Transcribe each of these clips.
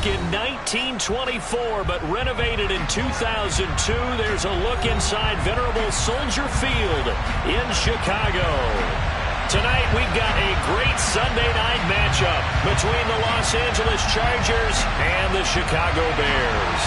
built in 1924 but renovated in 2002. There's a look inside venerable Soldier Field in Chicago. Tonight we've got a great Sunday night matchup between the Los Angeles Chargers and the Chicago Bears.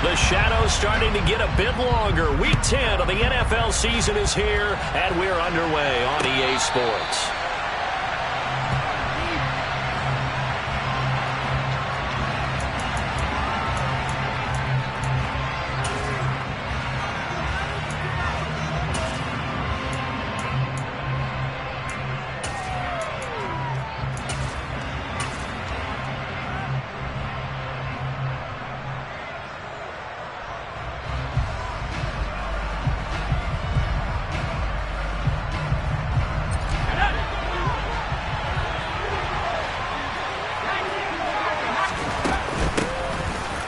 The shadow's starting to get a bit longer. Week 10 of the NFL season is here, and we're underway on EA Sports.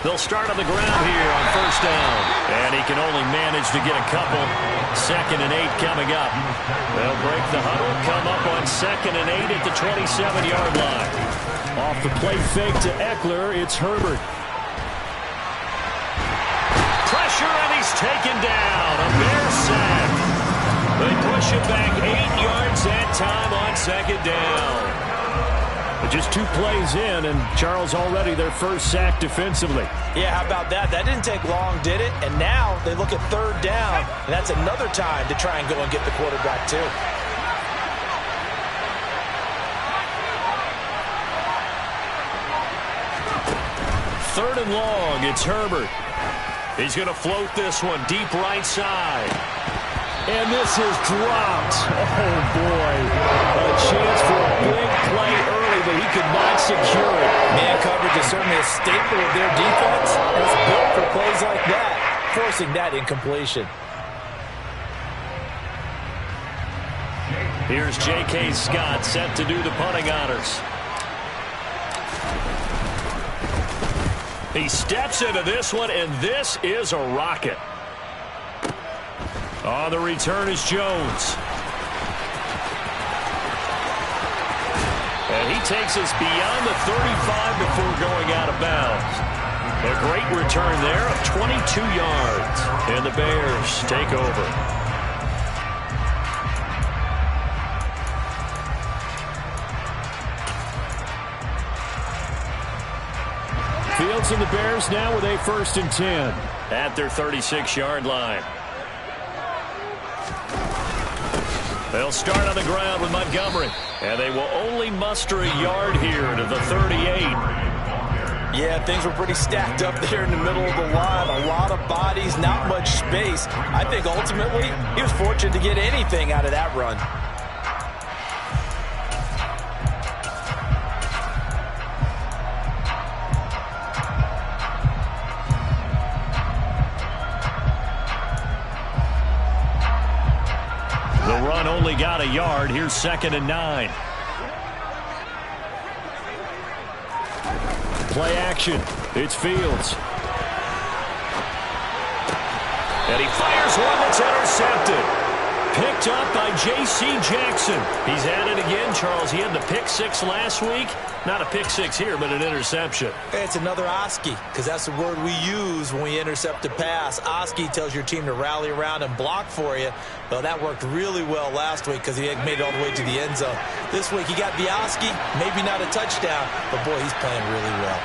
They'll start on the ground here on first down. And he can only manage to get a couple. 2nd and 8 coming up. They'll break the huddle, come up on 2nd and 8 at the 27-yard line. Off the play fake to Eckler, it's Herbert. Pressure, and he's taken down. A Bear sack. They push him back 8 yards that time on 2nd down. Just 2 plays in, and Charles already their first sack defensively. Yeah, how about that? That didn't take long, did it? And now they look at 3rd down, and that's another time to try and go and get the quarterback, too. Third and long, it's Herbert. He's going to float this one deep right side. And this is dropped. Oh, boy. A chance for a big play early, but he could not secure it. Man coverage is certainly a staple of their defense, and it's built for plays like that, forcing that incompletion. Here's J.K. Scott set to do the punting honors. He steps into this one, and this is a rocket. On the return is Jones. And he takes us beyond the 35 before going out of bounds. A great return there of 22 yards. And the Bears take over. Fields and the Bears now with a 1st and 10 at their 36-yard line. They'll start on the ground with Montgomery, and they will only muster a yard here to the 38. Yeah, things were pretty stacked up there in the middle of the line. A lot of bodies, not much space. I think ultimately he was fortunate to get anything out of that run. Only got a yard. Here's 2nd and 9. Play action. It's Fields. And he fires one that's intercepted. Picked up by J.C. Jackson. He's at it again, Charles. He had the pick 6 last week. Not a pick 6 here, but an interception. It's another Oski, because that's the word we use when we intercept a pass. Oski tells your team to rally around and block for you. Well, that worked really well last week because he had made it all the way to the end zone. This week he got the Oski, maybe not a touchdown, but boy, he's playing really well.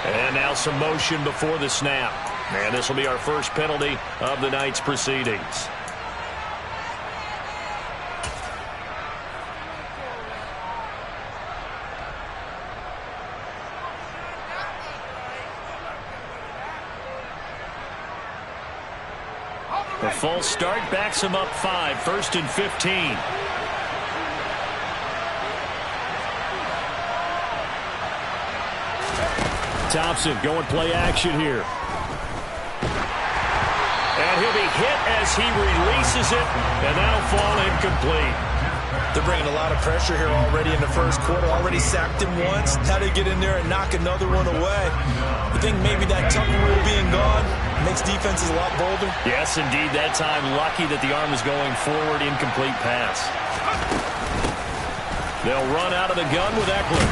And now some motion before the snap. And this will be our first penalty of the night's proceedings. The false start backs him up 5, 1st and 15. Thompson going play action here. And he'll be hit as he releases it, and that'll fall incomplete. They're bringing a lot of pressure here already in the first quarter. Already sacked him once. Now they get in there and knock another one away. I think maybe that Tucker rule being gone makes defenses a lot bolder. Yes, indeed. That time, lucky that the arm is going forward. Incomplete pass. They'll run out of the gun with Eckler.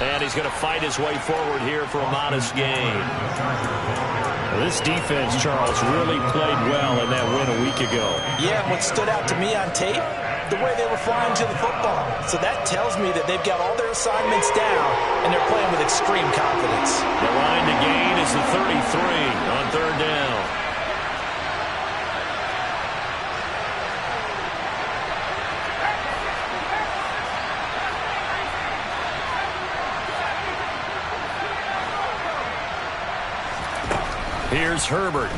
And he's going to fight his way forward here for a modest gain. This defense, Charles, really played well in that win a week ago. Yeah, what stood out to me on tape, the way they were flying to the football. So that tells me that they've got all their assignments down, and they're playing with extreme confidence. The line to gain is the 33 on third down. Here's Herbert.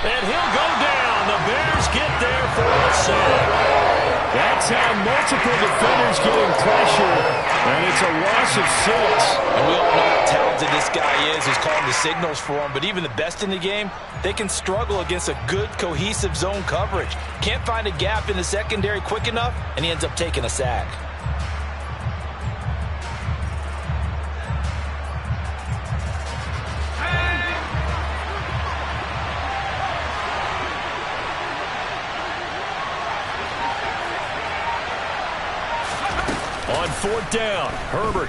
And he'll go down. The Bears get there for a sack. That's how multiple defenders getting pressure, and it's a loss of 6. And we all know how talented this guy is who's calling the signals for him, but even the best in the game, they can struggle against a good, cohesive zone coverage. Can't find a gap in the secondary quick enough, and he ends up taking a sack. On fourth down, Herbert.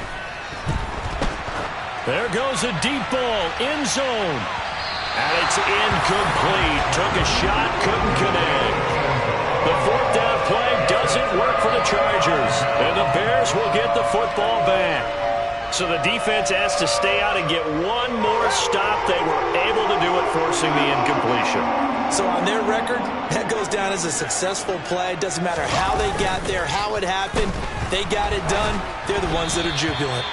There goes a deep ball, end zone. And it's incomplete. Took a shot, couldn't connect. The fourth down play doesn't work for the Chargers. And the Bears will get the football back. So the defense has to stay out and get one more stop. They were able to do it, forcing the incompletion. So on their record, that goes down as a successful play. Doesn't matter how they got there, how it happened. They got it done. They're the ones that are jubilant.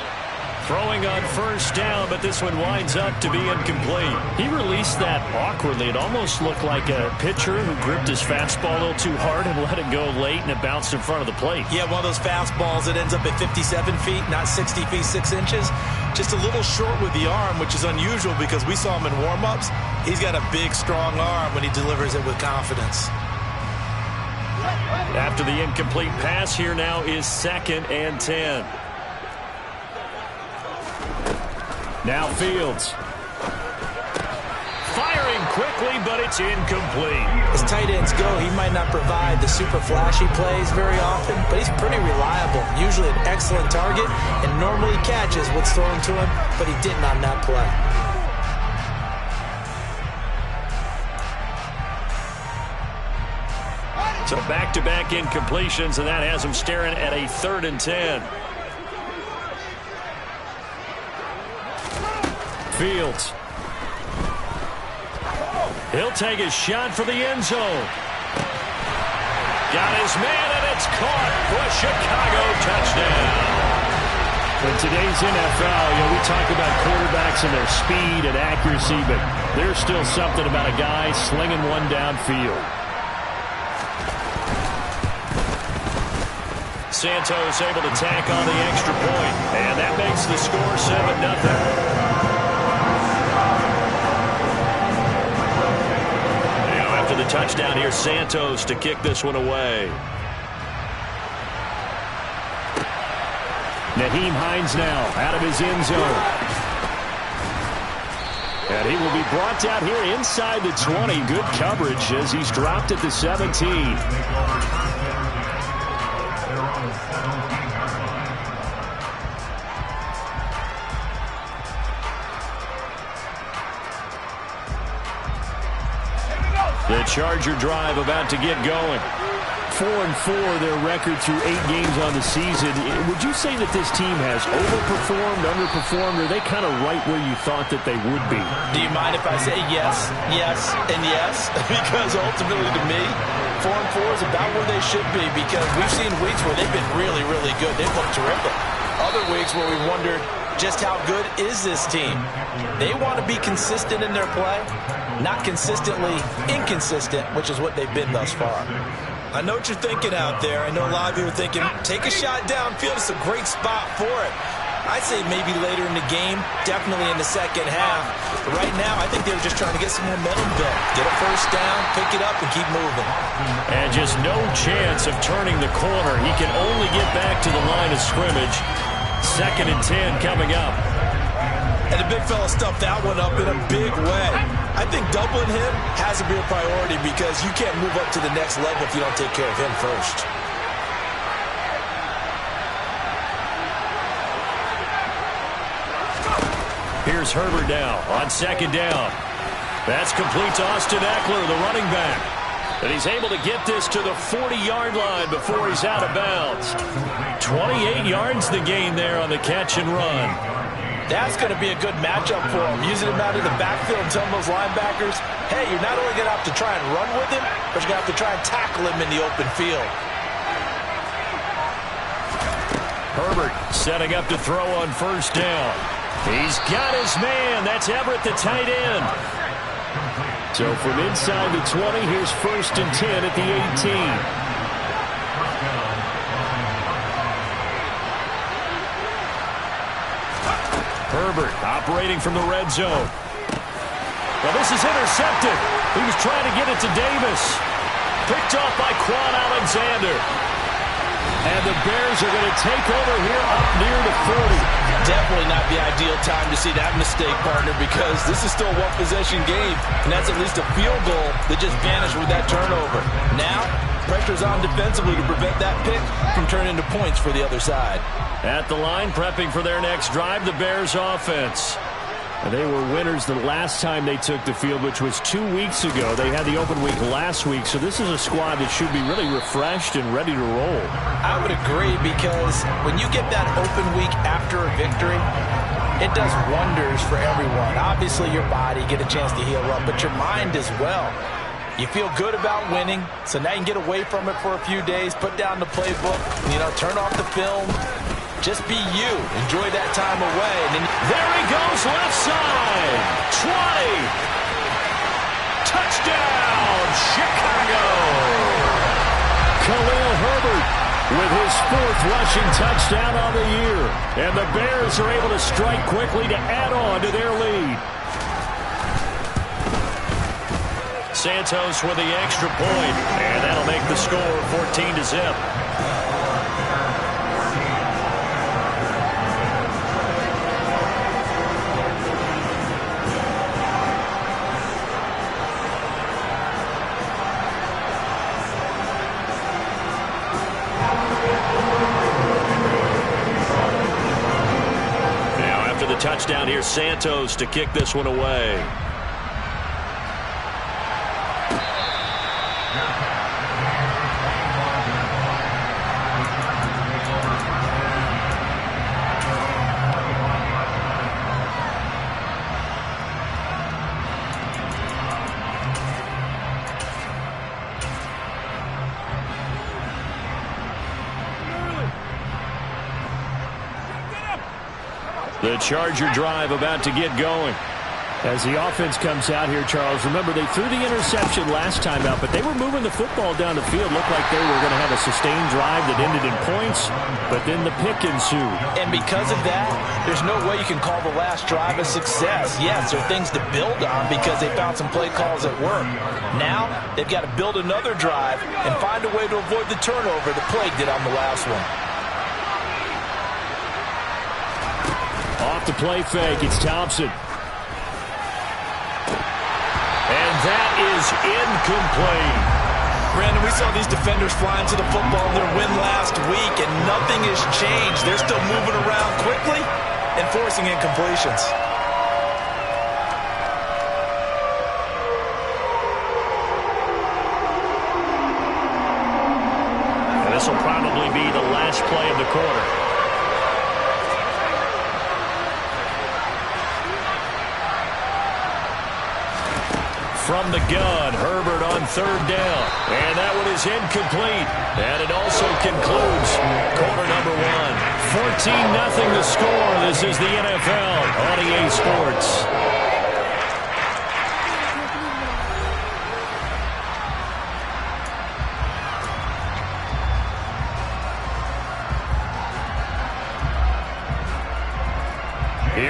Throwing on first down, but this one winds up to be incomplete. He released that awkwardly. It almost looked like a pitcher who gripped his fastball a little too hard and let it go late, and it bounced in front of the plate. Yeah, one of those fastballs that ends up at 57 feet, not 60 feet, 6 inches. Just a little short with the arm, which is unusual because we saw him in warm-ups. He's got a big, strong arm when he delivers it with confidence. After the incomplete pass, here now is 2nd and 10. Now Fields. Firing quickly, but it's incomplete. As tight ends go, he might not provide the super flashy plays very often, but he's pretty reliable. Usually an excellent target, and normally catches what's thrown to him, but he didn't on that play. So back-to-back incompletions, and that has him staring at a 3rd and 10. Fields. He'll take his shot for the end zone. Got his man, and it's caught for a Chicago touchdown. In today's NFL, we talk about quarterbacks and their speed and accuracy, but there's still something about a guy slinging one downfield. Santos able to tack on the extra point, and that makes the score 7-0. After the touchdown here, Santos to kick this one away. Nyheim Hines now out of his end zone. And he will be brought down here inside the 20. Good coverage as he's dropped at the 17. The Charger drive about to get going. 4-4, their record through 8 games on the season. Would you say that this team has overperformed, underperformed, or are they kind of right where you thought that they would be? Do you mind if I say yes, yes, and yes? Because ultimately to me, 4-4 is about where they should be, because we've seen weeks where they've been really, really good. They've looked terrific. Other weeks where we wondered just how good is this team. They want to be consistent in their play, not consistently inconsistent, which is what they've been thus far. I know what you're thinking out there. I know a lot of you are thinking, take a shot downfield. It's a great spot for it. I'd say maybe later in the game, definitely in the second half. But right now, I think they were just trying to get some momentum built. Get a first down, pick it up, and keep moving. And just no chance of turning the corner. He can only get back to the line of scrimmage. 2nd and 10 coming up. And the big fella stuffed that one up in a big way. I think doubling him has to be a priority because you can't move up to the next level if you don't take care of him first. Here's Herbert now on 2nd down. That's complete to Austin Eckler, the running back. And he's able to get this to the 40-yard line before he's out of bounds. 28 yards the gain there on the catch and run. That's going to be a good matchup for him. Using him out of the backfield and telling those linebackers, hey, you're not only going to have to try and run with him, but you're going to have to try and tackle him in the open field. Herbert setting up to throw on 1st down. He's got his man. That's Everett, the tight end. So from inside the 20, here's 1st and 10 at the 18. Herbert operating from the red zone. Well, this is intercepted. He was trying to get it to Davis. Picked off by Quan Alexander. And the Bears are going to take over here up near the 40. Definitely not the ideal time to see that mistake, partner, because this is still a one-possession game, and that's at least a field goal that just vanished with that turnover. Now, pressure's on defensively to prevent that pick from turning into points for the other side. At the line, prepping for their next drive, the Bears offense. They were winners the last time they took the field, which was 2 weeks ago. They had the open week last week, so this is a squad that should be really refreshed and ready to roll. I would agree, because when you get that open week after a victory, it does wonders for everyone. Obviously, your body, get a chance to heal up, but your mind as well. You feel good about winning, so now you can get away from it for a few days, put down the playbook, turn off the film. Just be you. Enjoy that time away. And then there he goes, left side. 20. Touchdown, Chicago. Khalil Herbert with his 4th rushing touchdown on the year. And the Bears are able to strike quickly to add on to their lead. Santos with the extra point. And that'll make the score 14-0. Touchdown here, Santos to kick this one away. The Charger drive about to get going. As the offense comes out here, Charles, remember they threw the interception last time out, but they were moving the football down the field. Looked like they were going to have a sustained drive that ended in points, but then the pick ensued. And because of that, there's no way you can call the last drive a success. Yes, there are things to build on because they found some play calls at work. Now, they've got to build another drive and find a way to avoid the turnover that plagued it on the last one. Off the play fake, it's Thompson. And that is incomplete. Brandon, we saw these defenders flying to the football in their win last week, and nothing has changed. They're still moving around quickly and forcing incompletions. And this will probably be the last play of the quarter. From the gun, Herbert on 3rd down. And that one is incomplete. And it also concludes quarter number 1. 14-0 the score. This is the NFL on EA Sports.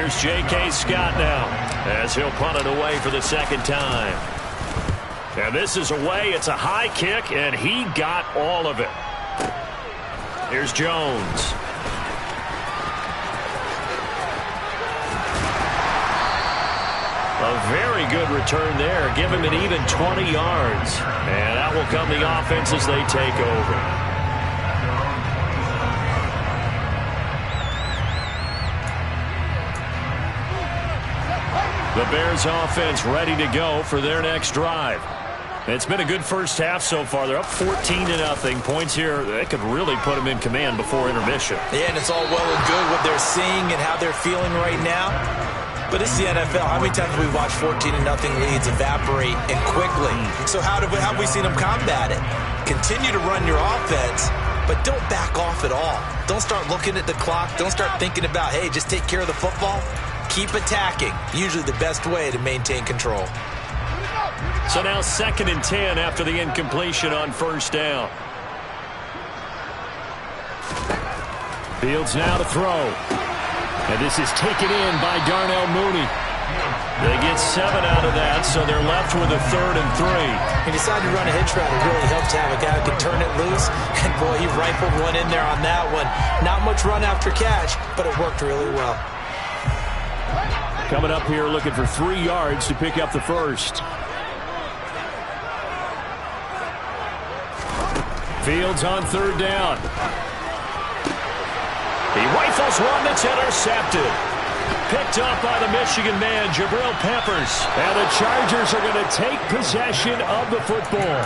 Here's J.K. Scott now as he'll punt it away for the second time. And this is away. It's a high kick, and he got all of it. Here's Jones. A very good return there. Give him an even 20 yards. And that will come the offense as they take over. The Bears offense ready to go for their next drive. It's been a good first half so far. They're up 14-0. Points here, they could really put them in command before intermission. Yeah, and it's all well and good what they're seeing and how they're feeling right now. But it's the NFL. How many times have we watched 14-0 leads evaporate and quickly? So how have we seen them combat it? Continue to run your offense, but don't back off at all. Don't start looking at the clock. Don't start thinking about, hey, just take care of the football. Keep attacking. Usually the best way to maintain control. So now 2nd and 10 after the incompletion on first down. Fields now to throw. And this is taken in by Darnell Mooney. They get 7 out of that, so they're left with a 3rd and 3. He decided to run a hitch route. It really helps to have a guy who can turn it loose. And, boy, he rifled one in there on that one. Not much run after catch, but it worked really well. Coming up here looking for 3 yards to pick up the first. Fields on 3rd down. He rifles one that's intercepted. Picked up by the Michigan man, Jabril Peppers. And the Chargers are going to take possession of the football.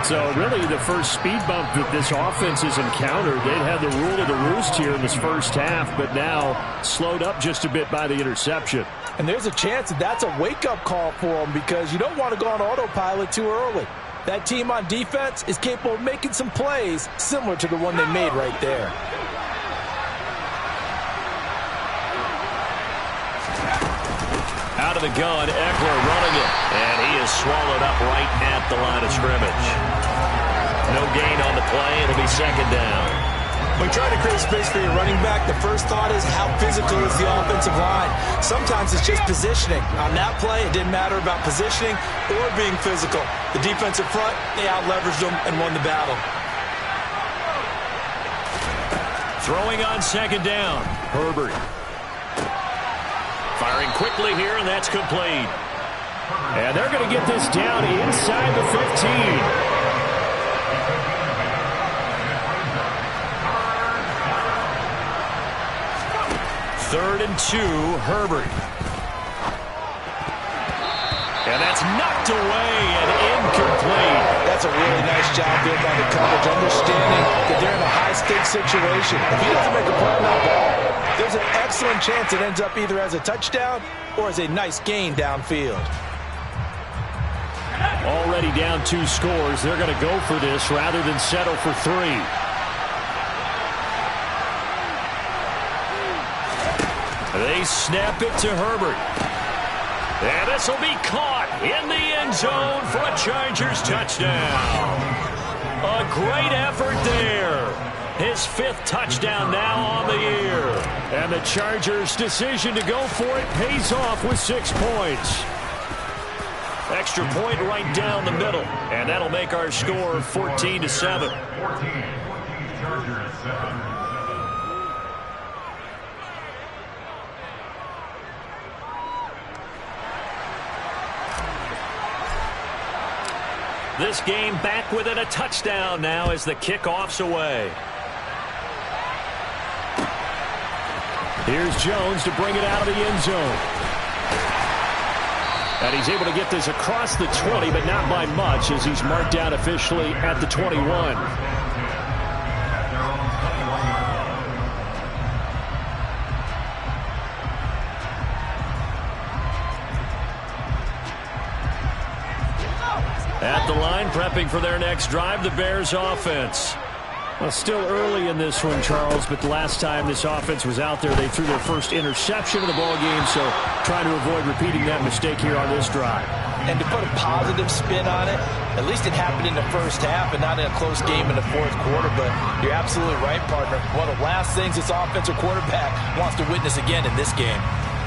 So really the first speed bump that this offense has encountered. They'd had the rule of the roost here in this first half, but now slowed up just a bit by the interception. And there's a chance that that's a wake-up call for them because you don't want to go on autopilot too early. That team on defense is capable of making some plays similar to the one they made right there. Out of the gun, Eckler running it. And he is swallowed up right at the line of scrimmage. No gain on the play. It'll be 2nd down. When you try to create space for your running back, the first thought is how physical is the offensive line. Sometimes it's just positioning. On that play, it didn't matter about positioning or being physical. The defensive front, they out-leveraged them and won the battle. Throwing on 2nd down, Herbert. Firing quickly here, and that's complete. And they're going to get this down inside the 15. 3rd and 2, Herbert. And that's knocked away and incomplete. That's a really nice job there by the coverage, understanding that they're in a high-stakes situation. If he doesn't make a play on that ball, there's an excellent chance it ends up either as a touchdown or as a nice gain downfield. Already down 2 scores. They're going to go for this rather than settle for 3. They snap it to Herbert. And this will be caught in the end zone for a Chargers touchdown. A great effort there. His 5th touchdown now on the year. And the Chargers' decision to go for it pays off with 6 points. Extra point right down the middle. And that'll make our score 14-7. 14, Chargers 7. This game back within a touchdown now as the kickoff's away. Here's Jones to bring it out of the end zone. And he's able to get this across the 20, but not by much as he's marked down officially at the 21. At the line, prepping for their next drive, the Bears offense. Well, still early in this one, Charles, but the last time this offense was out there, they threw their first interception of the ball game, so trying to avoid repeating that mistake here on this drive. And to put a positive spin on it, at least it happened in the first half and not in a close game in the 4th quarter, but you're absolutely right, partner. One of the last things this offensive quarterback wants to witness again in this game.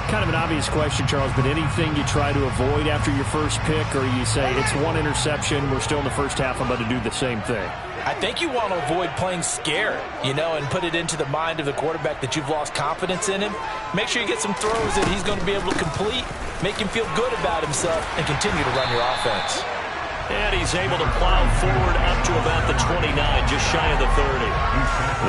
Kind of an obvious question, Charles, but anything you try to avoid after your first pick, or you say it's one interception, we're still in the first half, I'm going to do the same thing? I think you want to avoid playing scared, and put it into the mind of the quarterback that you've lost confidence in him. Make sure you get some throws that he's going to be able to complete, make him feel good about himself, and continue to run your offense. And he's able to plow forward up to about the 29, just shy of the 30.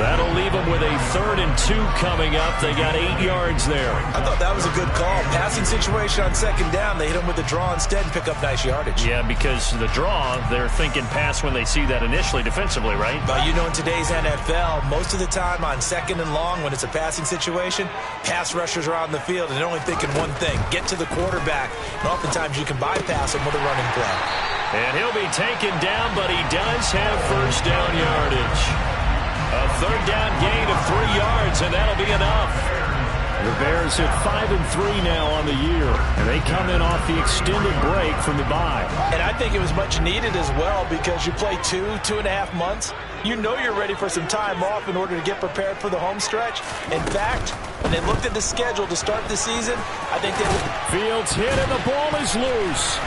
That'll leave him with a 3rd and 2 coming up. They got 8 yards there. I thought that was a good call. Passing situation on 2nd down, they hit him with the draw instead and pick up nice yardage. Yeah, because the draw, they're thinking pass when they see that initially defensively, right? But in today's NFL, most of the time on 2nd and long, when it's a passing situation, pass rushers are out in the field and they're only thinking one thing, get to the quarterback. And oftentimes you can bypass him with a running play. And he'll be taken down, but he does have first down yardage. A 3rd down gain of 3 yards, and that'll be enough. The Bears hit 5-3 now on the year, and they come in off the extended break from the bye. And I think it was much needed as well because you play 2.5 months. You know you're ready for some time off in order to get prepared for the home stretch. In fact, when they looked at the schedule to start the season, I think they would. Fields hit, and the ball is loose.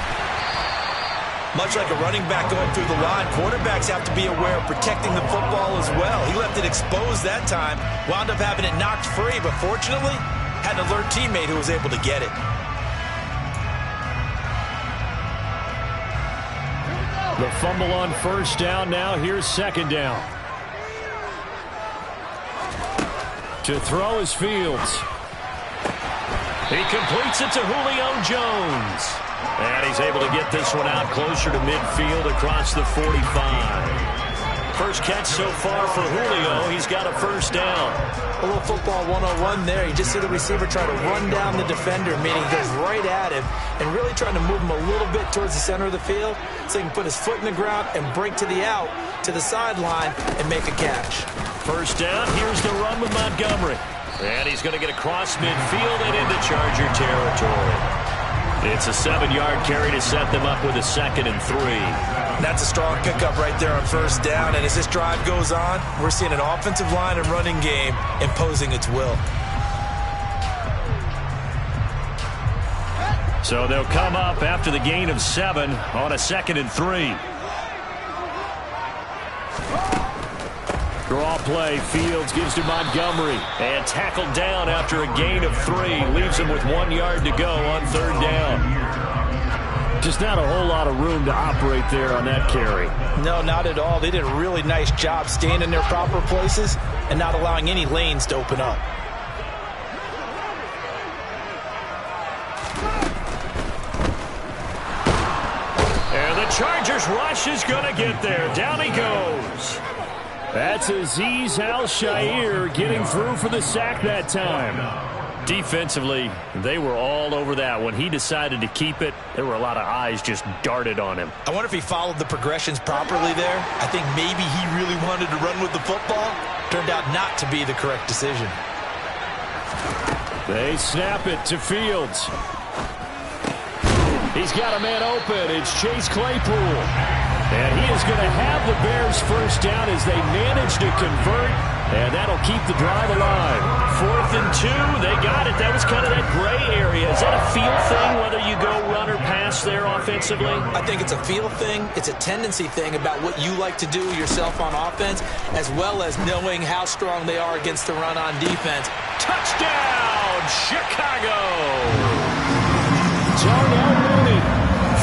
Much like a running back going through the line, quarterbacks have to be aware of protecting the football as well. He left it exposed that time, wound up having it knocked free, but fortunately, had an alert teammate who was able to get it. The fumble on first down now. Here's 2nd down. To throw is Fields. He completes it to Julio Jones. And he's able to get this one out closer to midfield across the 45. First catch so far for Julio. He's got a first down. A little football 101 there. You just see the receiver try to run down the defender, meaning he goes right at him and really trying to move him a little bit towards the center of the field so he can put his foot in the ground and break to the out, to the sideline, and make a catch. First down. Here's the run with Montgomery. And he's going to get across midfield and into Charger territory. It's a 7-yard carry to set them up with a 2nd and 3. That's a strong pickup right there on first down. And as this drive goes on, we're seeing an offensive line and running game imposing its will. So they'll come up after the gain of 7 on a 2nd and 3. Draw play. Fields gives to Montgomery. And tackled down after a gain of 3. Leaves him with 1 yard to go on 3rd down. Just not a whole lot of room to operate there on that carry. No, not at all. They did a really nice job staying in their proper places and not allowing any lanes to open up. And the Chargers rush is going to get there. Down he goes. That's Azeez Al-Shaair getting through for the sack that time. Defensively, they were all over that. When he decided to keep it, there were a lot of eyes just darted on him. I wonder if he followed the progressions properly there. I think maybe he really wanted to run with the football. Turned out not to be the correct decision. They snap it to Fields. He's got a man open. It's Chase Claypool. And he is going to have the Bears first down as they manage to convert. And that'll keep the drive alive. 4th and 2. They got it. That was kind of that gray area. Is that a feel thing, whether you go run or pass there offensively? I think it's a feel thing. It's a tendency thing about what you like to do yourself on offense, as well as knowing how strong they are against the run on defense. Touchdown, Chicago! Darnell Mooney,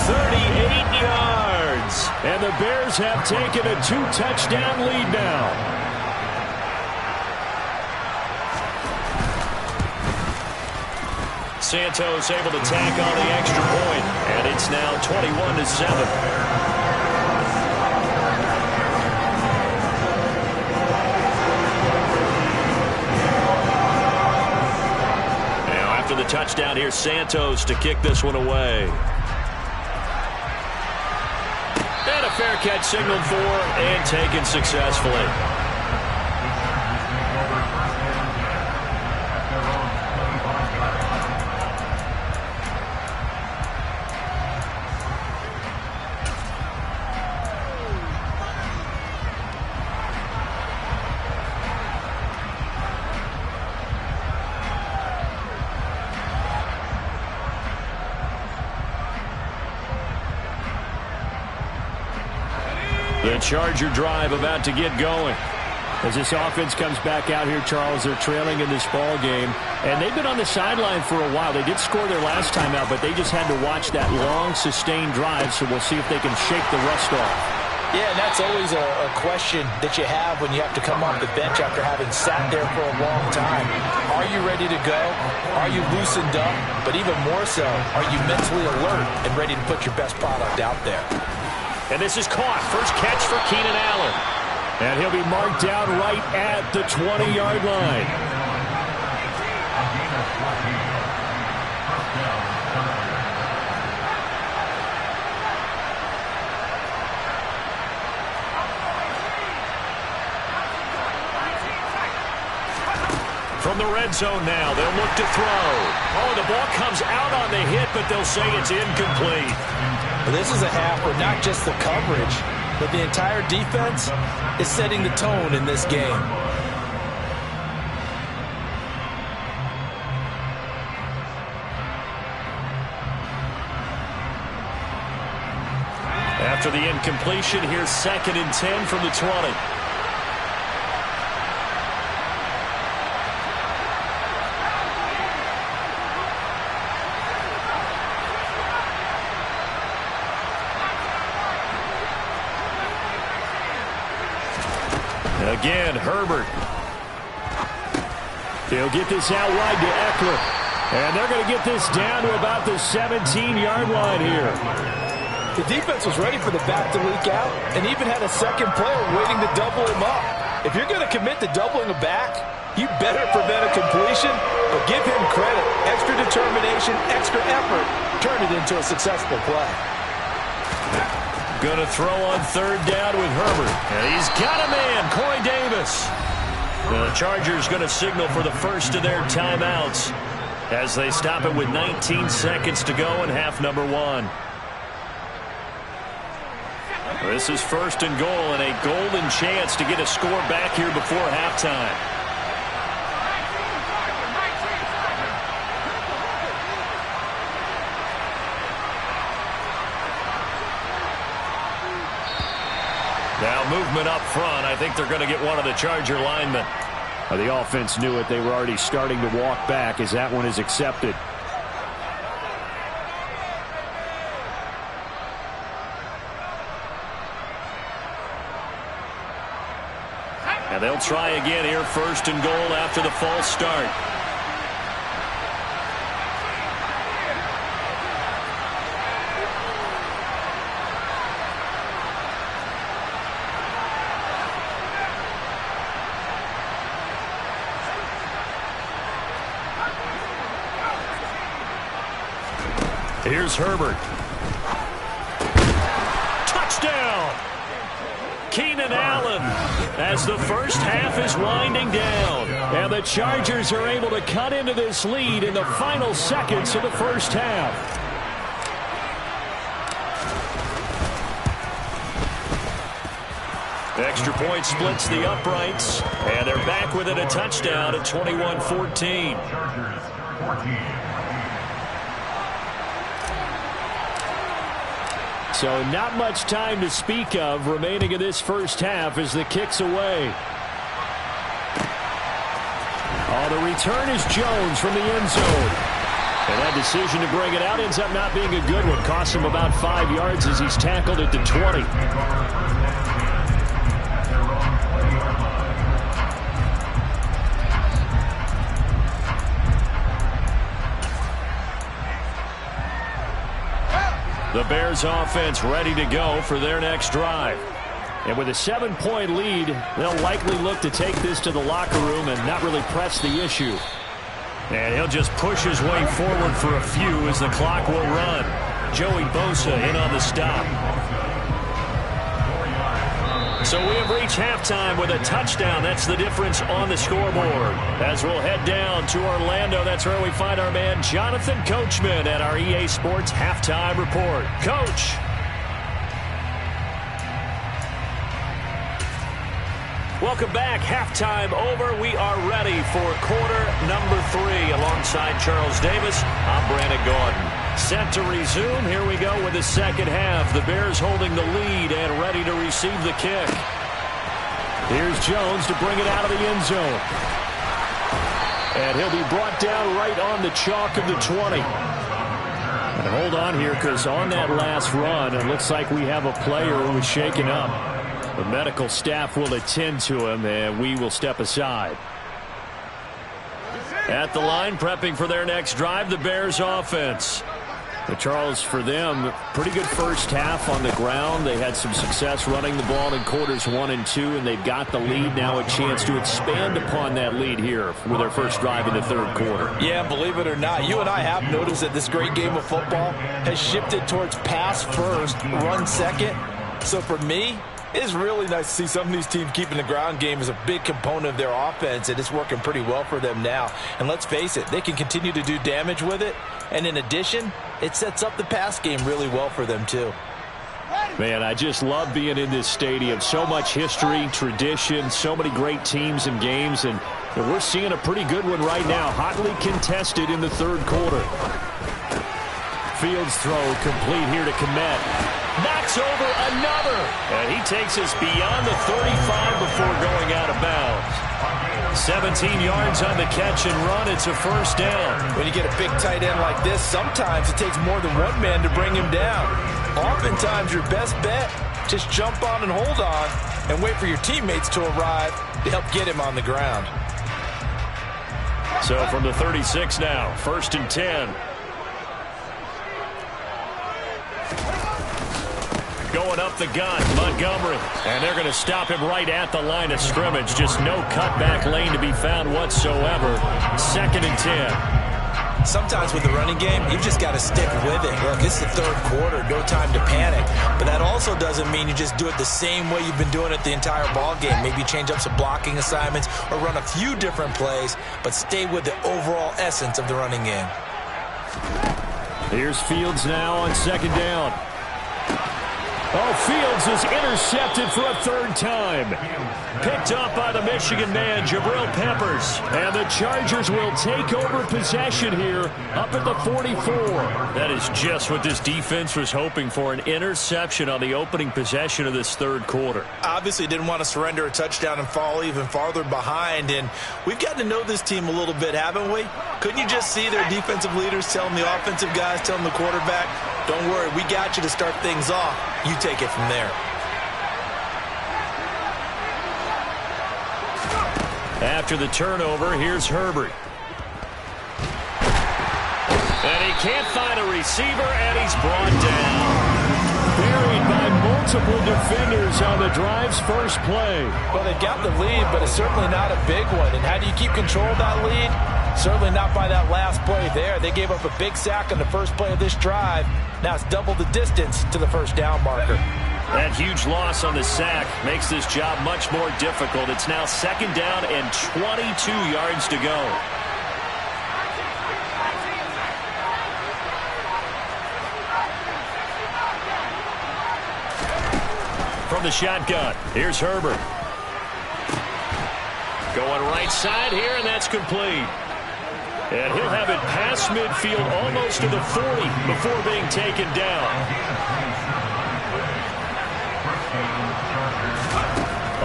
38 yards. And the Bears have taken a 2-touchdown lead now. Santos able to tack on the extra point, and it's now 21-7. Now after the touchdown, here's Santos to kick this one away. And a fair catch signaled for and taken successfully. The Charger drive about to get going. As this offense comes back out here, Charles, they're trailing in this ball game. And they've been on the sideline for a while. They did score their last time out, but they just had to watch that long, sustained drive. So we'll see if they can shake the rust off. Yeah, and that's always a question that you have when you have to come off the bench after having sat there for a long time. Are you ready to go? Are you loosened up? But even more so, are you mentally alert and ready to put your best product out there? And this is caught. First catch for Keenan Allen. And he'll be marked down right at the 20-yard line. From the red zone now, they'll look to throw. Oh, the ball comes out on the hit, but they'll say it's incomplete. Well, this is a half where not just the coverage, but the entire defense is setting the tone in this game. After the incompletion, here's 2nd and 10 from the 20. Again, Herbert. He'll get this out wide to Eckler. And they're going to get this down to about the 17-yard line here. The defense was ready for the back to leak out and even had a second player waiting to double him up. If you're going to commit to doubling a back, you better prevent a completion, but give him credit. Extra determination, extra effort, turn it into a successful play. Going to throw on 3rd down with Herbert. And he's got a man, Corey Davis. The Chargers going to signal for the first of their timeouts as they stop it with 19 seconds to go in half number 1. This is 1st and goal and a golden chance to get a score back here before halftime. Now movement up front. I think they're going to get one of the Charger linemen. The offense knew it. They were already starting to walk back as that one is accepted. And they'll try again here, 1st and goal after the false start. Here's Herbert. Touchdown! Keenan Allen as the first half is winding down. And the Chargers are able to cut into this lead in the final seconds of the first half. Extra point splits the uprights. And they're back within a touchdown at 21-14. Chargers 14. So not much time to speak of remaining in this first half as the kick's away. Oh, the return is Jones from the end zone. And that decision to bring it out ends up not being a good one. Costs him about 5 yards as he's tackled at the 20. The Bears offense ready to go for their next drive. And with a 7-point lead, they'll likely look to take this to the locker room and not really press the issue. And he'll just push his way forward for a few as the clock will run. Joey Bosa in on the stop. So we have reached halftime with a touchdown. That's the difference on the scoreboard. As we'll head down to Orlando, that's where we find our man Jonathan Coachman at our EA Sports Halftime Report. Coach. Welcome back. Halftime over. We are ready for quarter number 3. Alongside Charles Davis, I'm Brandon Gaudin. Set to resume. Here we go with the second half. The Bears holding the lead and ready to receive the kick. Here's Jones to bring it out of the end zone. And he'll be brought down right on the chalk of the 20. And hold on here, because on that last run, it looks like we have a player who was shaken up. The medical staff will attend to him, and we will step aside. At the line, prepping for their next drive, the Bears offense. But Charles, for them, pretty good first half on the ground. They had some success running the ball in quarters 1 and 2, and they've got the lead now, a chance to expand upon that lead here with their first drive in the third quarter. Yeah, believe it or not, you and I have noticed that this great game of football has shifted towards pass first, run second. So for me, it's really nice to see some of these teams keeping the ground game as a big component of their offense, and it's working pretty well for them now. And let's face it, they can continue to do damage with it. And in addition, it sets up the pass game really well for them too. Man, I just love being in this stadium. So much history, tradition, so many great teams and games, and we're seeing a pretty good one right now. Hotly contested in the third quarter. Fields throw complete here to Kmet. Knocks over another. And he takes us beyond the 35 before going out of bounds. 17 yards on the catch and run. It's a first down. When you get a big tight end like this, sometimes it takes more than one man to bring him down. Oftentimes, your best bet, just jump on and hold on and wait for your teammates to arrive to help get him on the ground. So from the 36 now, 1st and 10. Going up the gun, Montgomery. And they're going to stop him right at the line of scrimmage. Just no cutback lane to be found whatsoever. 2nd and 10. Sometimes with the running game, you've just got to stick with it. Look, it's the third quarter, no time to panic. But that also doesn't mean you just do it the same way you've been doing it the entire ball game. Maybe change up some blocking assignments or run a few different plays, but stay with the overall essence of the running game. Here's Fields now on 2nd down. Oh, Fields is intercepted for a 3rd time. Picked up by the Michigan man, Jabril Peppers. And the Chargers will take over possession here up at the 44. That is just what this defense was hoping for, an interception on the opening possession of this third quarter. Obviously didn't want to surrender a touchdown and fall even farther behind. And we've gotten to know this team a little bit, haven't we? Couldn't you just see their defensive leaders telling the offensive guys, telling the quarterback, don't worry, we got you to start things off. You take it from there. After the turnover, here's Herbert. And he can't find a receiver, and he's brought down. Buried by multiple defenders on the drive's first play. Well, they got the lead, but it's certainly not a big one. And how do you keep control of that lead? Certainly not by that last play there. They gave up a big sack on the first play of this drive. Now it's double the distance to the first down marker. That huge loss on the sack makes this job much more difficult. It's now 2nd down and 22 yards to go. From the shotgun, here's Herbert. Going right side here, and that's complete. And he'll have it past midfield almost to the 40 before being taken down.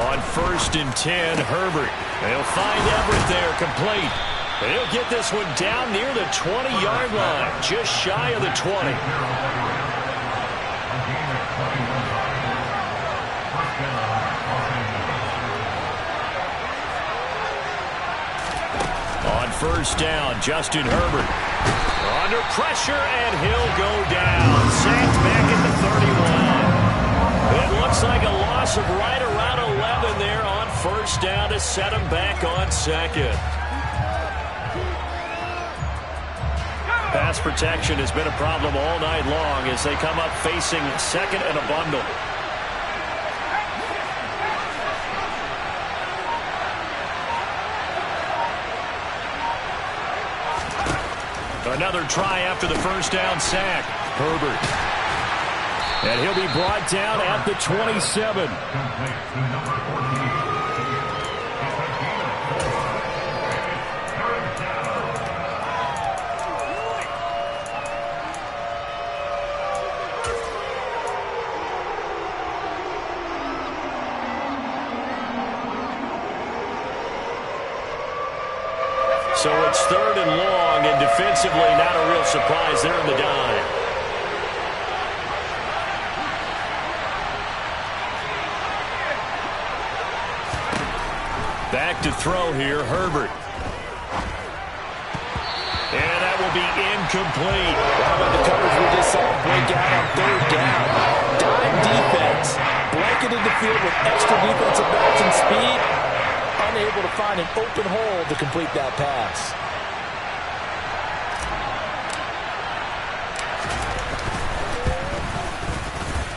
On 1st and 10, Herbert. He'll find Everett there, complete. And he'll get this one down near the 20-yard line, just shy of the 20. On 1st down, Justin Herbert. Under pressure, and he'll go down. Sacked back at the 31. It looks like a loss of right around 11 there on 1st down to set him back on 2nd. Pass protection has been a problem all night long as they come up facing 2nd and a bundle. Another try after the 1st down sack. Herbert. And he'll be brought down at the 27. It's 3rd and long, and defensively not a real surprise there in the dive. Back to throw here, Herbert. And that will be incomplete. How about the coverage we just saw break out on 3rd down? Dime defense, blanketed the field with extra defensive backs and speed, unable to find an open hole to complete that pass.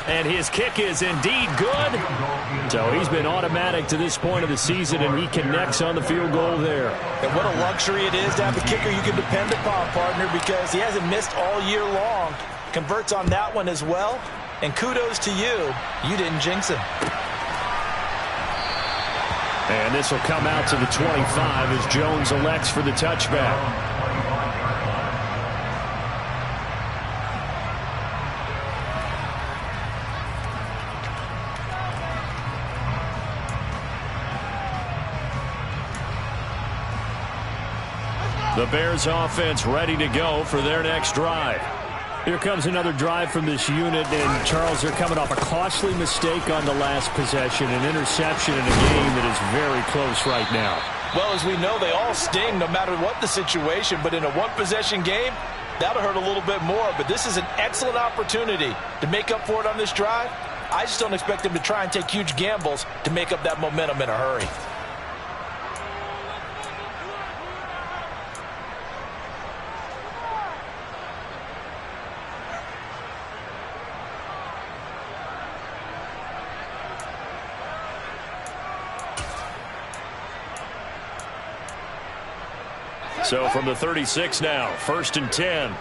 And his kick is indeed good. So he's been automatic to this point of the season, and he connects on the field goal there. And what a luxury it is to have a kicker you can depend upon, partner, because he hasn't missed all year long. Converts on that one as well. And kudos to you. You didn't jinx him. And this will come out to the 25 as Jones elects for the touchback. The Bears offense ready to go for their next drive. Here comes another drive from this unit, and Charles, they're coming off a costly mistake on the last possession, an interception in a game that is very close right now. Well, as we know, they all sting no matter what the situation, but in a one-possession game, that'll hurt a little bit more. But this is an excellent opportunity to make up for it on this drive. I just don't expect them to try and take huge gambles to make up that momentum in a hurry. So from the 36 now, 1st and 10.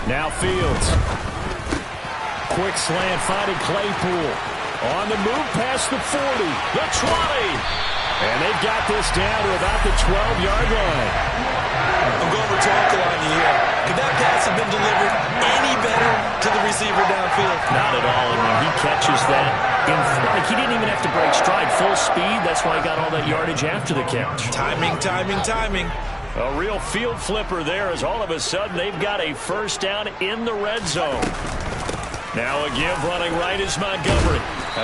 Now Fields. Quick slant finding Claypool. On the move past the 40, the 20. And they've got this down to about the 12-yard line. I'm going with Tonkalani here. Could that pass have been delivered any better to the receiver downfield? Not at all. And when he catches that, like he didn't even have to break stride. Full speed. That's why he got all that yardage after the catch. Timing, timing, timing. A real field flipper there as all of a sudden they've got a first down in the red zone. Now a give running right is Montgomery.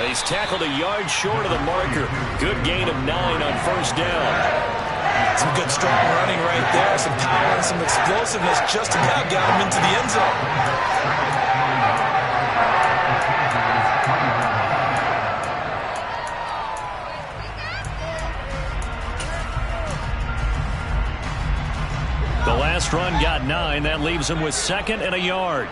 He's tackled a yard short of the marker. Good gain of 9 on first down. Some good strong running right there. Some power and some explosiveness just about got him into the end zone. The last run got 9. That leaves him with 2nd and a yard.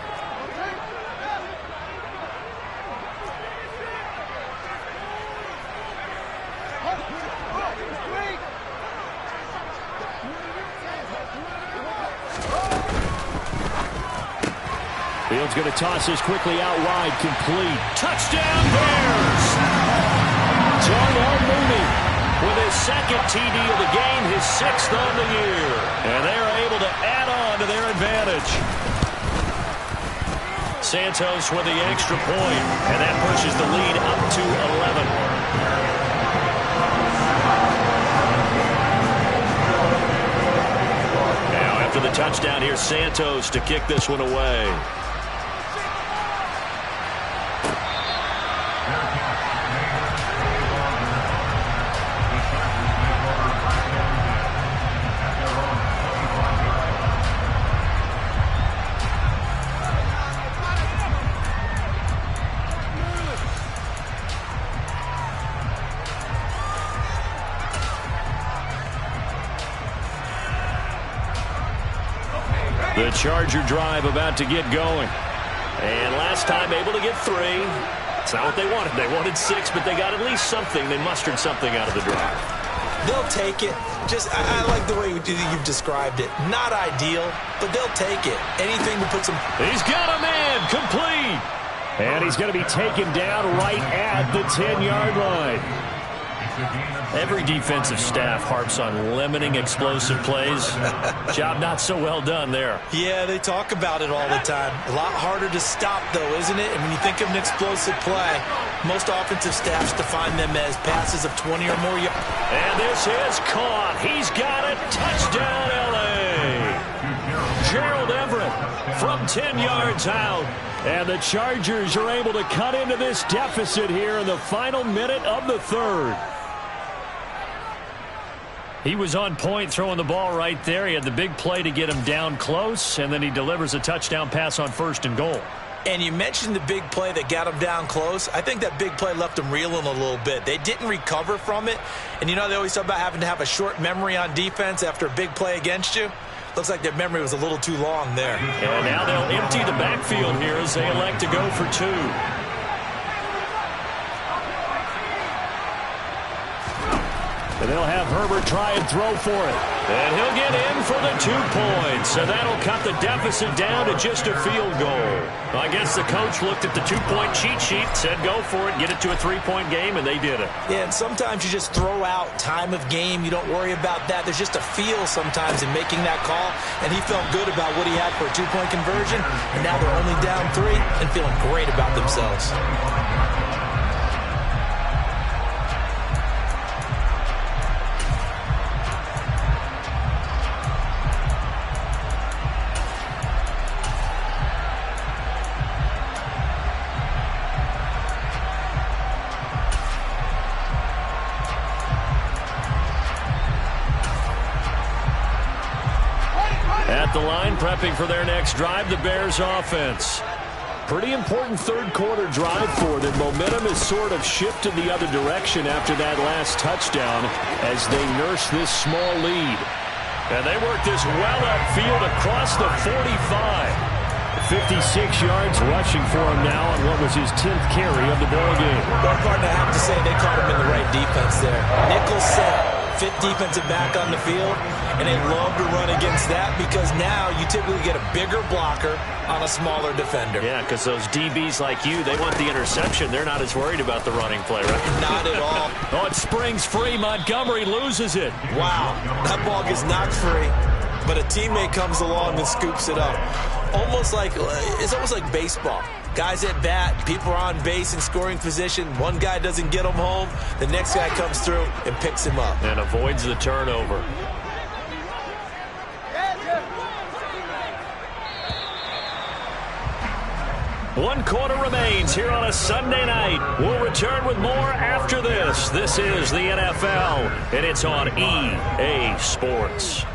Fields going to toss this quickly out wide, complete. Touchdown Bears! Darnell Mooney with his 2nd TD of the game, his 6th on the year. And they are able to add on to their advantage. Santos with the extra point, and that pushes the lead up to 11. Now after the touchdown, here's Santos to kick this one away. The Charger drive about to get going. And last time able to get 3. It's not what they wanted. They wanted 6, but they got at least something. They mustered something out of the drive. They'll take it. I like the way you've described it. Not ideal, but they'll take it. Anything to put some... He's got a man complete. And he's going to be taken down right at the 10-yard line. Every defensive staff harps on limiting explosive plays. Job not so well done there. Yeah, they talk about it all the time. A lot harder to stop, though, isn't it? And when you think of an explosive play, Most offensive staffs define them as passes of 20 or more yards. And this is caught. He's got it. Touchdown, L.A. Gerald Everett from 10 yards out. And the Chargers are able to cut into this deficit here in the final minute of the third. He was on point throwing the ball right there. He had the big play to get him down close, and then he delivers a touchdown pass on 1st and goal. And you mentioned the big play that got him down close. I think that big play left him reeling a little bit. They didn't recover from it. And you know they always talk about having to have a short memory on defense after a big play against you. Looks like their memory was a little too long there. And now they'll empty the backfield here as they elect to go for 2. And they'll have Herbert try and throw for it. And he'll get in for the 2 points. So that'll cut the deficit down to just a field goal. Well, I guess the coach looked at the 2-point cheat sheet, said go for it, get it to a 3-point game, and they did it. Yeah, and sometimes you just throw out time of game. You don't worry about that. There's just a feel sometimes in making that call. And he felt good about what he had for a 2-point conversion. And now they're only down 3 and feeling great about themselves. At the line, prepping for their next drive, the Bears offense. Pretty important third-quarter drive for them. Momentum has sort of shifted the other direction after that last touchdown as they nurse this small lead. And they work this well upfield across the 45. 56 yards rushing for him now on what was his 10th carry of the ball game. Well, partner, I have to say they caught him in the right defense there. Nickel set, fit defensive back on the field, and they love to run against that because now you typically get a bigger blocker on a smaller defender. Yeah, because those DBs like you, they want the interception. They're not as worried about the running play, right? Not at all. Oh, it springs free. Montgomery loses it. Wow, that ball gets knocked free, but a teammate comes along and scoops it up. It's almost like baseball. Guys at bat, people are on base in scoring position. One guy doesn't get him home. The next guy comes through and picks him up. And avoids the turnover. One quarter remains here on a Sunday night. We'll return with more after this. This is the NFL, and it's on EA Sports.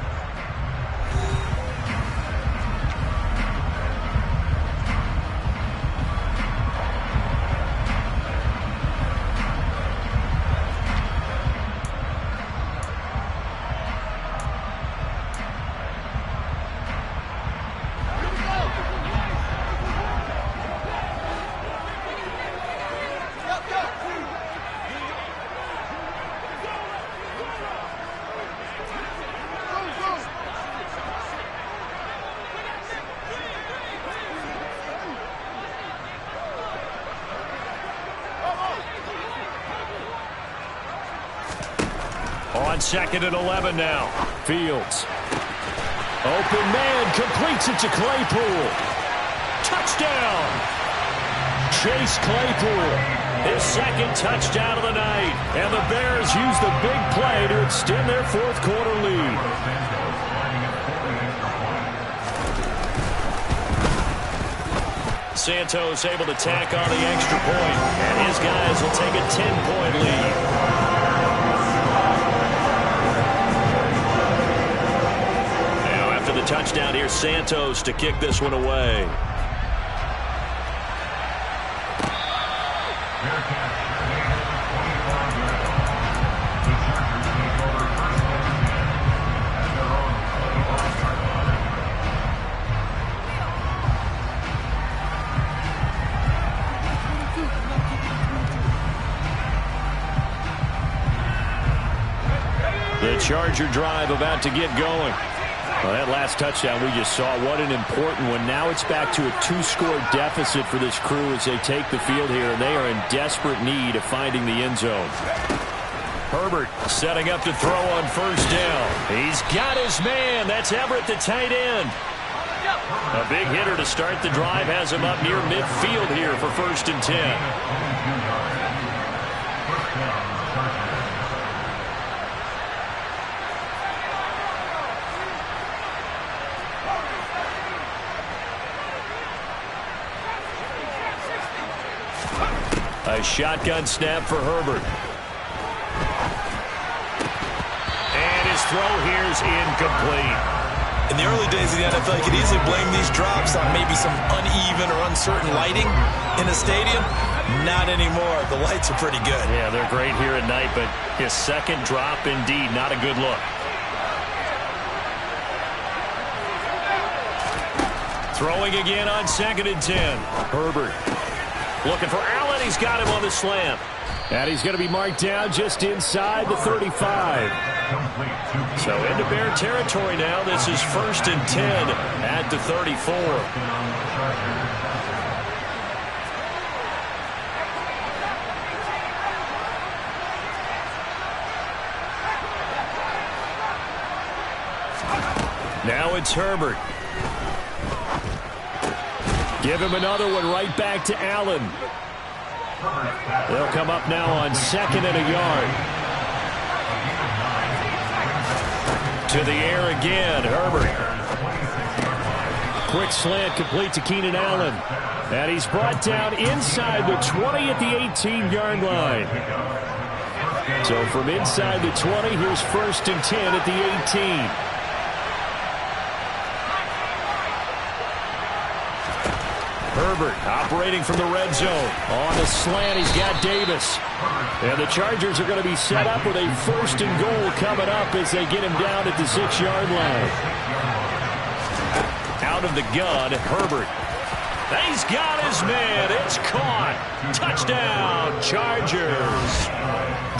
On 2nd and 11 now. Fields. Open man, completes it to Claypool. Touchdown! Chase Claypool. His 2nd touchdown of the night. And the Bears use the big play to extend their 4th quarter lead. Santos able to tack on the extra point. And his guys will take a 10-point lead. The touchdown here, Santos to kick this one away. The Charger drive about to get going. Well, that last touchdown we just saw, what an important one. Now it's back to a 2-score deficit for this crew as they take the field here, and they are in desperate need of finding the end zone. Herbert setting up to throw on 1st down. He's got his man. That's Everett, the tight end. A big hitter to start the drive has him up near midfield here for 1st and 10. A shotgun snap for Herbert. And his throw here is incomplete. In the early days of the NFL, you could easily blame these drops on maybe some uneven or uncertain lighting in a stadium. Not anymore. The lights are pretty good. Yeah, they're great here at night, but his second drop, indeed, not a good look. Throwing again on 2nd and 10. Herbert looking for Allen. He's got him on the slant. And he's going to be marked down just inside the 35. So into Bear territory now. This is 1st and 10 at the 34. Now it's Herbert. Give him another one right back to Allen. They'll come up now on 2nd and a yard. To the air again, Herbert. Quick slant complete to Keenan Allen. And he's brought down inside the 20 at the 18-yard line. So from inside the 20, here's 1st and 10 at the 18. Herbert operating from the red zone. On the slant, he's got Davis. And the Chargers are going to be set up with a 1st and goal coming up as they get him down at the 6-yard line. Out of the gun, Herbert. He's got his man. It's caught. Touchdown, Chargers.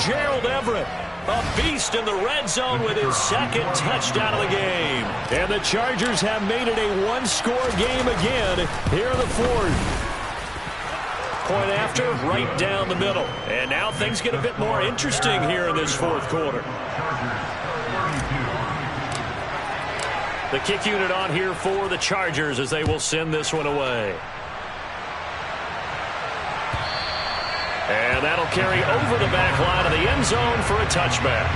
Gerald Everett, a beast in the red zone with his 2nd touchdown of the game. And the Chargers have made it a one-score game again here in the 4th. Point after, right down the middle. And now things get a bit more interesting here in this 4th quarter. The kick unit on here for the Chargers as they will send this one away. And that'll carry over the back line of the end zone for a touchback.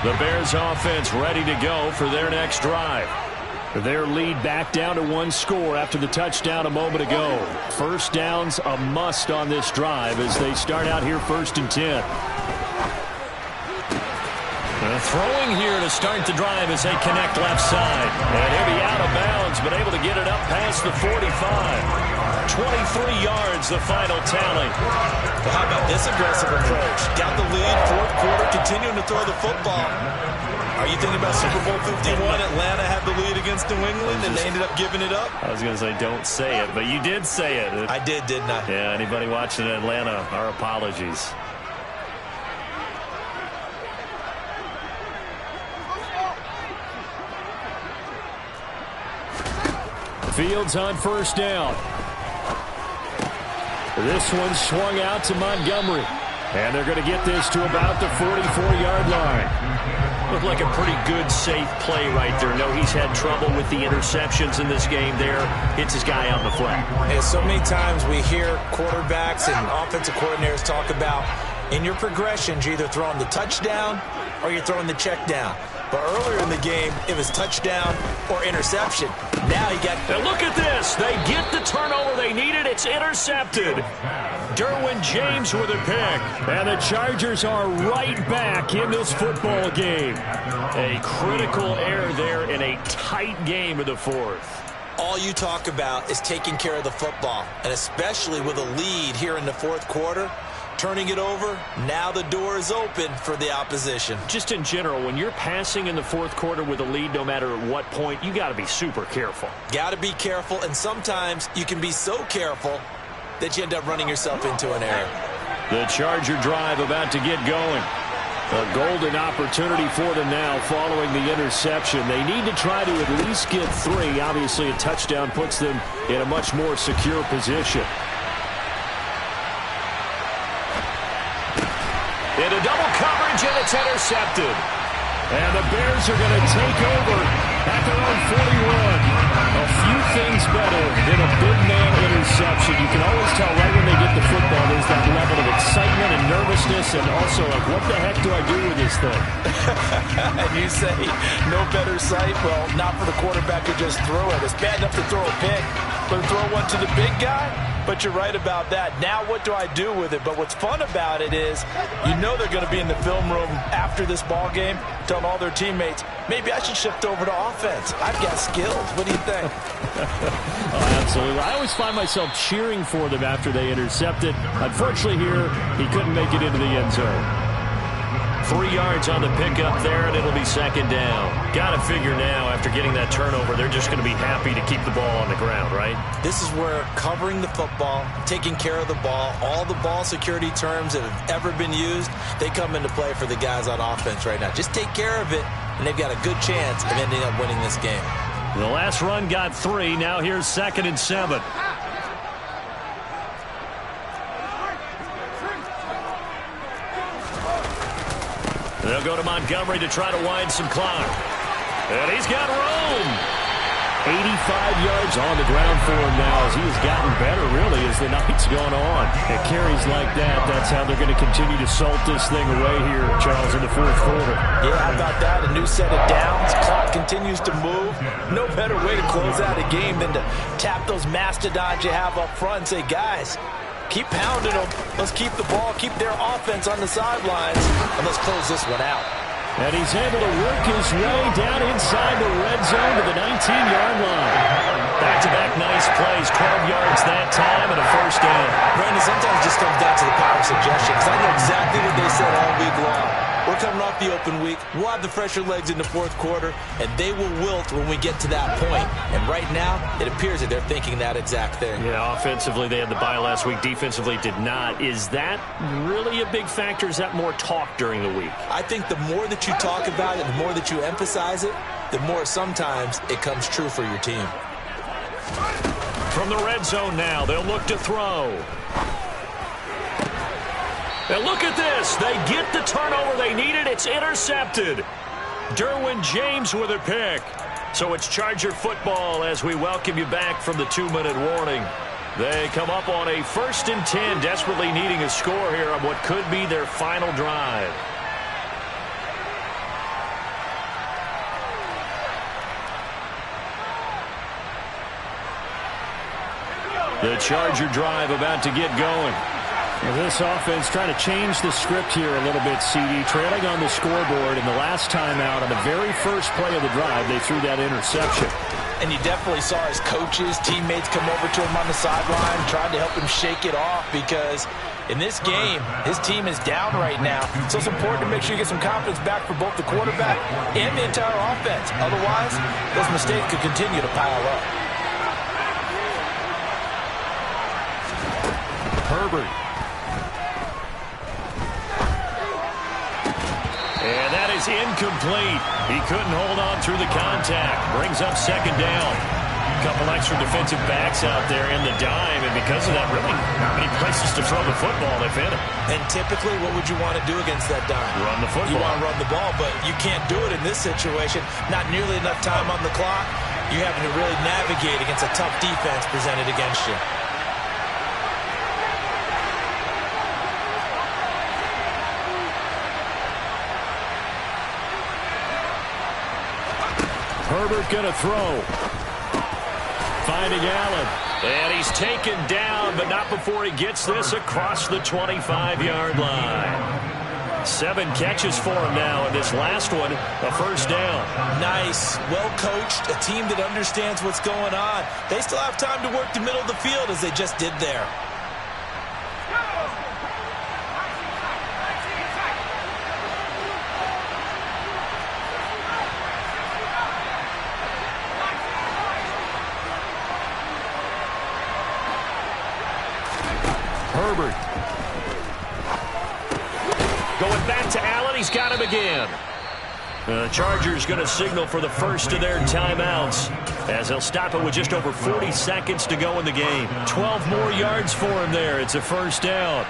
The Bears offense ready to go for their next drive. Their lead back down to 1 score after the touchdown a moment ago. First down's a must on this drive as they start out here 1st and 10. Throwing here to start the drive as they connect left side. And he'll be out of bounds, but able to get it up past the 45. 23 yards, the final tally. Well, how about this aggressive approach? Got the lead, 4th quarter, continuing to throw the football. Are you thinking about Super Bowl 51? Atlanta had the lead against New England, and they ended up giving it up? I was going to say, don't say it, but you did say it. I did, didn't I? Yeah, anybody watching Atlanta, our apologies. Fields on 1st down. This one swung out to Montgomery. And they're going to get this to about the 44-yard line. Looked like a pretty good, safe play right there. No, he's had trouble with the interceptions in this game there. Hits his guy out in the flat. And so many times we hear quarterbacks and offensive coordinators talk about in your progressions, you're either throwing the touchdown or you're throwing the check down. But earlier in the game, it was touchdown or interception. Now he got... And look at this. They get the turnover they needed. It's intercepted. Derwin James with a pick. And the Chargers are right back in this football game. A critical error there in a tight game of the 4th. All you talk about is taking care of the football, and especially with a lead here in the 4th quarter. Turning it over, now the door is open for the opposition. Just in general, when you're passing in the 4th quarter with a lead, no matter at what point, you got to be super careful. Got to be careful, and sometimes you can be so careful that you end up running yourself into an error. The Charger drive about to get going. A golden opportunity for them now following the interception. They need to try to at least get 3. Obviously, a touchdown puts them in a much more secure position. It Into double coverage, and it's intercepted. And the Bears are going to take over at their own 41. A few things better than a big man interception. You can always tell right when they get the football, there's that level of excitement and nervousness, and also like, what the heck do I do with this thing? And you say, no better sight? Well, not for the quarterback who just threw it. It's bad enough to throw a pick, but to throw one to the big guy? But you're right about that. Now what do I do with it? But what's fun about it is you know they're going to be in the film room after this ball game telling all their teammates, maybe I should shift over to offense. I've got skills. What do you think? Oh, absolutely. I always find myself cheering for them after they intercepted. Unfortunately here, he couldn't make it into the end zone. 3 yards on the pickup there, and it'll be second down. Got to figure now, after getting that turnover, they're just going to be happy to keep the ball on the ground, right? This is where covering the football, taking care of the ball, all the ball security terms that have ever been used, they come into play for the guys on offense right now. Just take care of it, and they've got a good chance of ending up winning this game. The last run got 3. Now here's 2nd and 7. They'll go to Montgomery to try to wind some clock. And he's got room. 85 yards on the ground for him now as he has gotten better, really, as the night's gone on. At carries like that, that's how they're going to continue to salt this thing away here, Charles, in the fourth quarter. Yeah, how about that? A new set of downs. Clock continues to move. No better way to close out a game than to tap those mastodons you have up front and say, guys, keep pounding them. Let's keep the ball, keep their offense on the sidelines, and let's close this one out. And he's able to work his way down inside the red zone to the 19-yard line. Back-to-back nice plays, 12 yards that time, and a first down. Brandon, sometimes it just comes down to the power of suggestion, because I know exactly what they said all week long. We're coming off the open week. We'll have the fresher legs in the fourth quarter, and they will wilt when we get to that point. And right now, it appears that they're thinking that exact thing. Yeah, offensively, they had the bye last week. Defensively, did not. Is that really a big factor? Is that more talk during the week? I think the more that you talk about it, the more that you emphasize it, the more sometimes it comes true for your team. From the red zone now, they'll look to throw. And look at this. They get the turnover they needed. It's intercepted. Derwin James with a pick. So it's Charger football as we welcome you back from the 2-minute warning. They come up on a 1st and 10, desperately needing a score here on what could be their final drive. The Charger drive about to get going. Well, this offense trying to change the script here a little bit, CD. Trailing on the scoreboard, and the last time out on the very first play of the drive, they threw that interception. And you definitely saw his coaches, teammates come over to him on the sideline, trying to help him shake it off because in this game, his team is down right now. So it's important to make sure you get some confidence back for both the quarterback and the entire offense. Otherwise, those mistakes could continue to pile up. Herbert. And that is incomplete. He couldn't hold on through the contact. Brings up second down. A couple extra defensive backs out there in the dime, and because of that, really not many places to throw the football. They've hit it. And typically, what would you want to do against that dime? Run the football. You want to run the ball, but you can't do it in this situation. Not nearly enough time on the clock. You're having to really navigate against a tough defense presented against you. Herbert going to throw. Finding Allen. And he's taken down, but not before he gets this across the 25-yard line. 7 catches for him now, and this last one, a first down. Nice. Well coached. A team that understands what's going on. They still have time to work the middle of the field as they just did there. Herbert. Going back to Allen. He's got him again. The Chargers going to signal for the first of their timeouts as they'll stop it with just over 40 seconds to go in the game. 12 more yards for him there. It's a first down.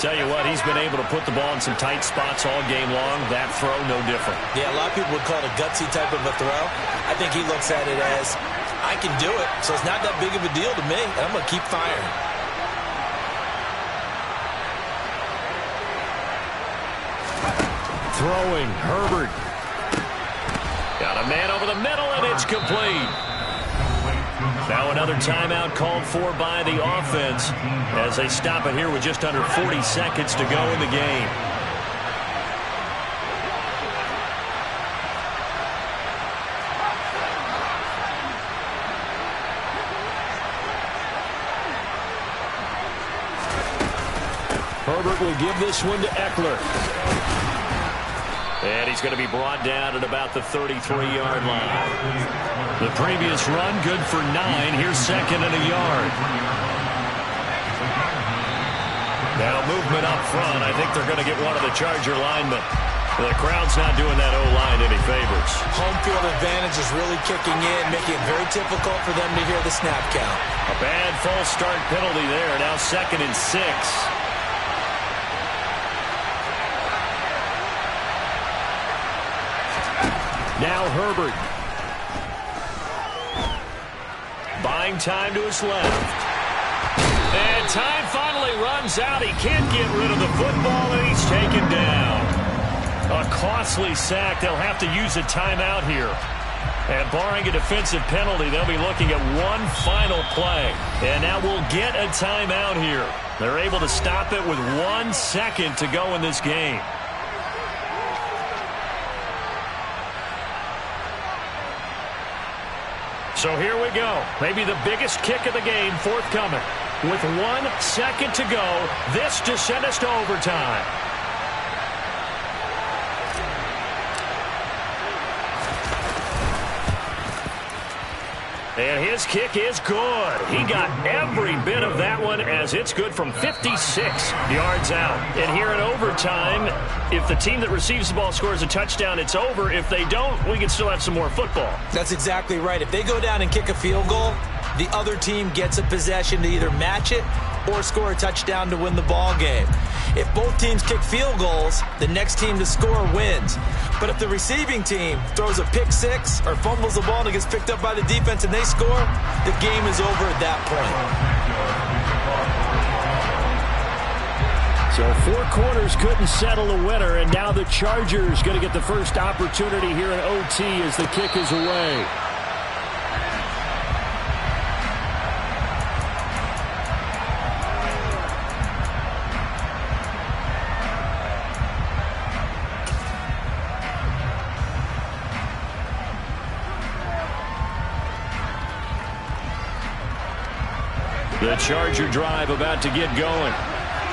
Tell you what, he's been able to put the ball in some tight spots all game long. That throw, no different. Yeah, a lot of people would call it a gutsy type of a throw. I think he looks at it as, I can do it, so it's not that big of a deal to me, and I'm going to keep firing. Throwing, Herbert. Got a man over the middle, and it's complete. Now another timeout called for by the offense as they stop it here with just under 40 seconds to go in the game. Herbert will give this one to Eckler. And he's going to be brought down at about the 33-yard line. The previous run, good for 9. Here's second and a yard. Now movement up front. I think they're going to get one of the Charger linemen. The crowd's not doing that O-line any favors. Home field advantage is really kicking in, making it very difficult for them to hear the snap count. A bad false start penalty there. Now second and 6. Now Herbert. Buying time to his left. And time finally runs out. He can't get rid of the football, and he's taken down. A costly sack. They'll have to use a timeout here. And barring a defensive penalty, they'll be looking at one final play. And now we'll get a timeout here. They're able to stop it with 1 second to go in this game. So here we go. Maybe the biggest kick of the game forthcoming. With 1 second to go, this to send us to overtime. And his kick is good. He got every bit of that one as it's good from 56 yards out. And here in overtime, if the team that receives the ball scores a touchdown, it's over. If they don't, we can still have some more football. That's exactly right. If they go down and kick a field goal, the other team gets a possession to either match it or score a touchdown to win the ball game. If both teams kick field goals, the next team to score wins. But if the receiving team throws a pick six or fumbles the ball and it gets picked up by the defense and they score, the game is over at that point. So 4 quarters couldn't settle a winner, and now the Chargers going to get the first opportunity here in OT as the kick is away. The Charger drive about to get going.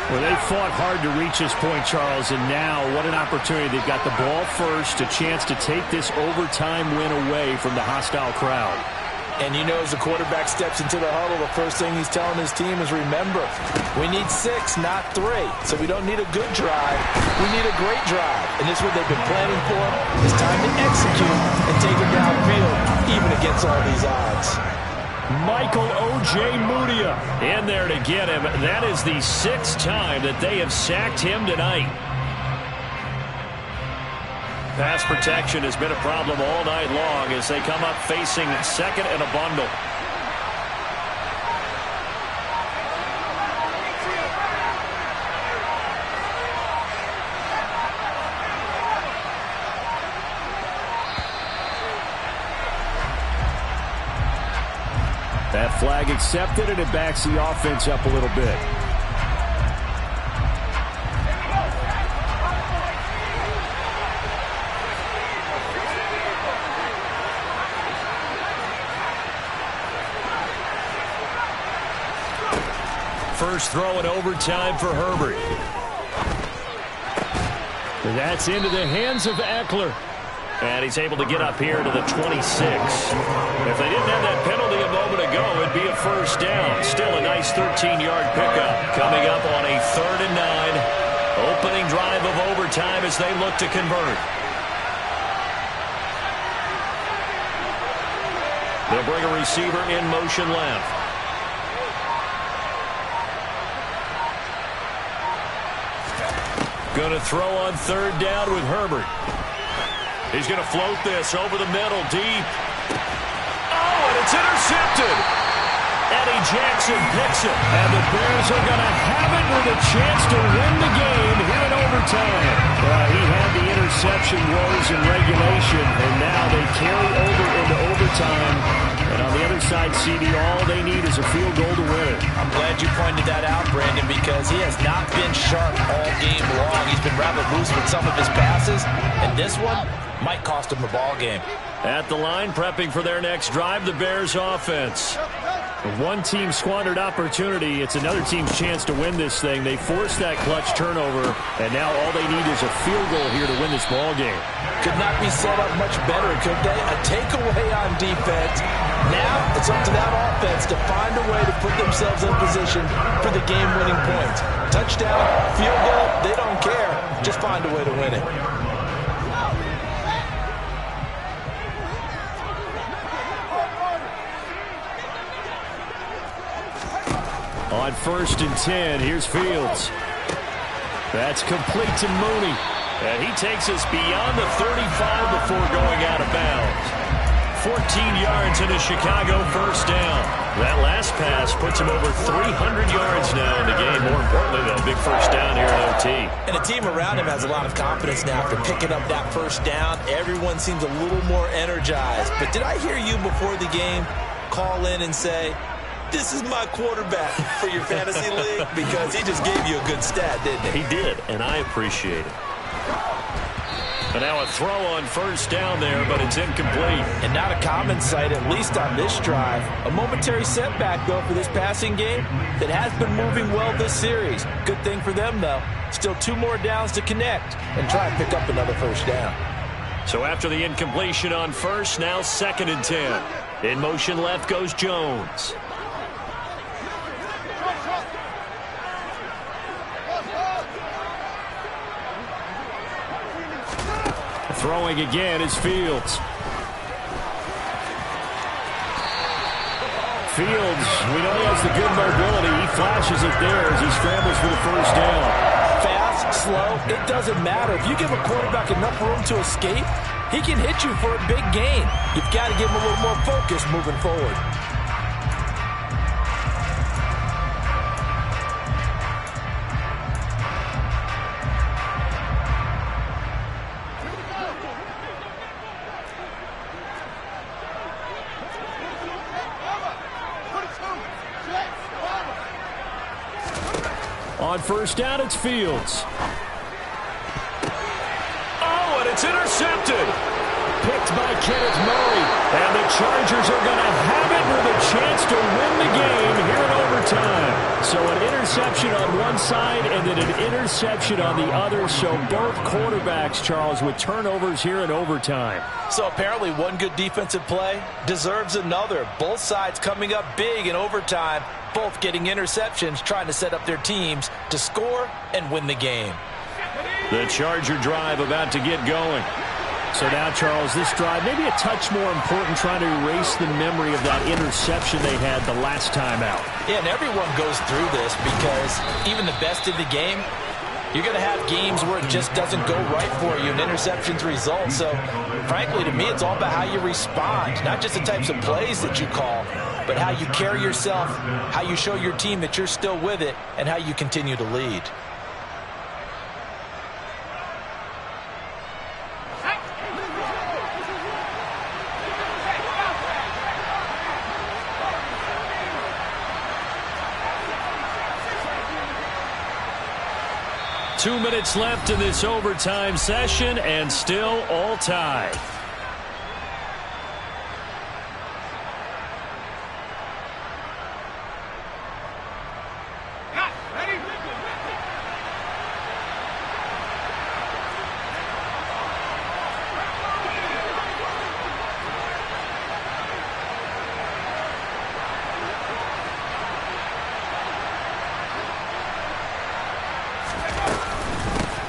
Well, they fought hard to reach this point, Charles, and now what an opportunity. They've got the ball first, a chance to take this overtime win away from the hostile crowd. And you know, as the quarterback steps into the huddle, the first thing he's telling his team is, remember, we need 6, not 3. So we don't need a good drive. We need a great drive. And this is what they've been planning for. It's time to execute and take it downfield, even against all these odds. Michael O.J. Mudia in there to get him. That is the 6th time that they have sacked him tonight. Pass protection has been a problem all night long as they come up facing second and a bundle. That flag accepted, and it backs the offense up a little bit. First throw in overtime for Herbert. That's into the hands of Eckler. And he's able to get up here to the 26. If they didn't have that penalty a moment ago, it'd be a first down. Still a nice 13-yard pickup. Coming up on a 3rd and 9. Opening drive of overtime as they look to convert. They'll bring a receiver in motion left. Going to throw on third down with Herbert. He's going to float this over the middle, deep. Oh, and it's intercepted. Eddie Jackson picks it. And the Bears are going to have it with a chance to win the game here in overtime. He had the interception woes in regulation, and now they carry over into overtime. And on the other side, CD, all they need is a field goal to win it. I'm glad you pointed that out, Brandon, because he has not been sharp all game long. He's been rather loose with some of his passes, and this one might cost him the ball game. At the line, prepping for their next drive, the Bears offense. One team squandered opportunity. It's another team's chance to win this thing. They forced that clutch turnover, and now all they need is a field goal here to win this ball game. Could not be set up much better, could they? A takeaway on defense. Now it's up to that offense to find a way to put themselves in position for the game-winning points. Touchdown, field goal, they don't care. Just find a way to win it. On 1st and 10, here's Fields. That's complete to Mooney. And he takes us beyond the 35 before going out of bounds. 14 yards in a Chicago first down. That last pass puts him over 300 yards now in the game. More importantly, though, big first down here in OT. And the team around him has a lot of confidence now after picking up that first down. Everyone seems a little more energized. But did I hear you before the game call in and say, this is my quarterback for your fantasy league? Because he just gave you a good stat, didn't he? He did, and I appreciate it. And now a throw on first down there, but it's incomplete. And not a common sight, at least on this drive. A momentary setback, though, for this passing game that has been moving well this series. Good thing for them, though. Still 2 more downs to connect and try and pick up another first down. So after the incompletion on first, now 2nd and 10. In motion left goes Jones. Throwing again is Fields. Fields, we know he has the good mobility. He flashes it there as he scrambles for the first down. Fast, slow, it doesn't matter. If you give a quarterback enough room to escape, he can hit you for a big gain. You've got to give him a little more focus moving forward. On first down, it's Fields. Oh, and it's intercepted. Picked by Kenneth Murray. And the Chargers are going to have it with a chance to win the game here in overtime. So an interception on one side and then an interception on the other. So both quarterbacks, Charles, with turnovers here in overtime. So apparently one good defensive play deserves another. Both sides coming up big in overtime. Both getting interceptions, trying to set up their teams to score and win the game. The Charger drive about to get going. So now, Charles, this drive maybe a touch more important, trying to erase the memory of that interception they had the last time out. Yeah, and everyone goes through this because even the best in the game, you're going to have games where it just doesn't go right for you and interceptions result. So, frankly, to me, it's all about how you respond, not just the types of plays that you call, but how you carry yourself, how you show your team that you're still with it, and how you continue to lead. Two minutes left in this overtime session, and still all tied.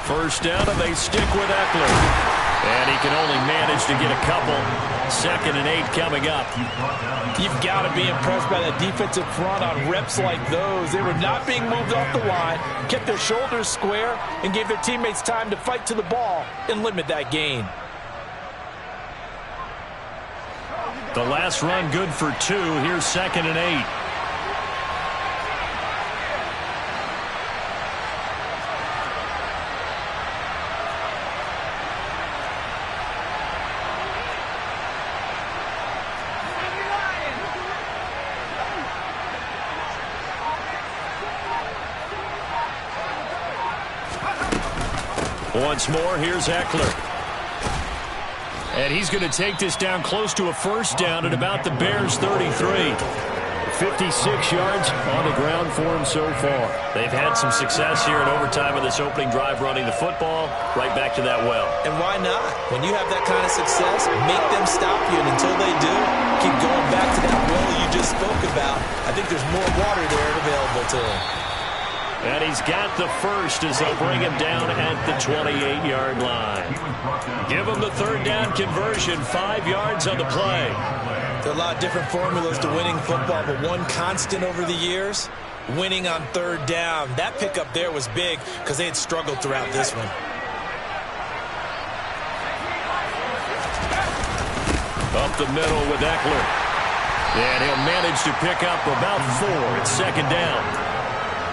First down, and they stick with Eckler. And he can only manage managed to get a couple. 2nd and 8 coming up. You've got to be impressed by the defensive front on reps like those. They were not being moved off the line, kept their shoulders square, and gave their teammates time to fight to the ball and limit that gain. The last run good for 2. Here's 2nd and 8. Once more, here's Eckler. And he's going to take this down close to a first down at about the Bears' 33. 56 yards on the ground for him so far. They've had some success here in overtime in this opening drive running the football. Right back to that well. And why not? When you have that kind of success, make them stop you. And until they do, keep going back to that well you just spoke about. I think there's more water there available to them. And he's got the first as they'll bring him down at the 28-yard line. Give him the 3rd down conversion, 5 yards on the play. There are a lot of different formulas to winning football, but one constant over the years, winning on 3rd down. That pickup there was big because they had struggled throughout this one. Up the middle with Eckler. And he'll manage to pick up about 4. It's 2nd down.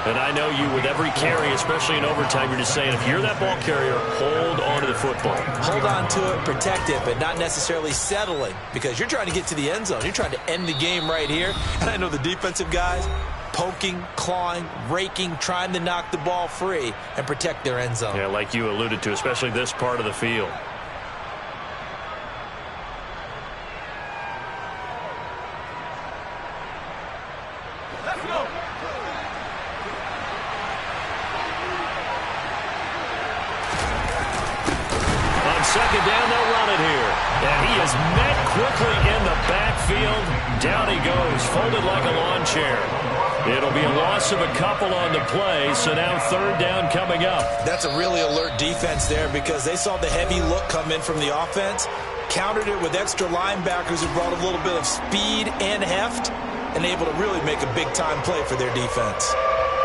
And I know you, with every carry, especially in overtime, you're just saying, if you're that ball carrier, hold on to the football. Hold on to it, protect it, but not necessarily settling, because you're trying to get to the end zone. You're trying to end the game right here. And I know the defensive guys poking, clawing, raking, trying to knock the ball free and protect their end zone. Yeah, like you alluded to, especially this part of the field. Second down, they'll run it here. And he is met quickly in the backfield. Down he goes, folded like a lawn chair. It'll be a loss of a couple on the play, so now 3rd down coming up. That's a really alert defense there because they saw the heavy look come in from the offense, countered it with extra linebackers who brought a little bit of speed and heft, and able to really make a big-time play for their defense.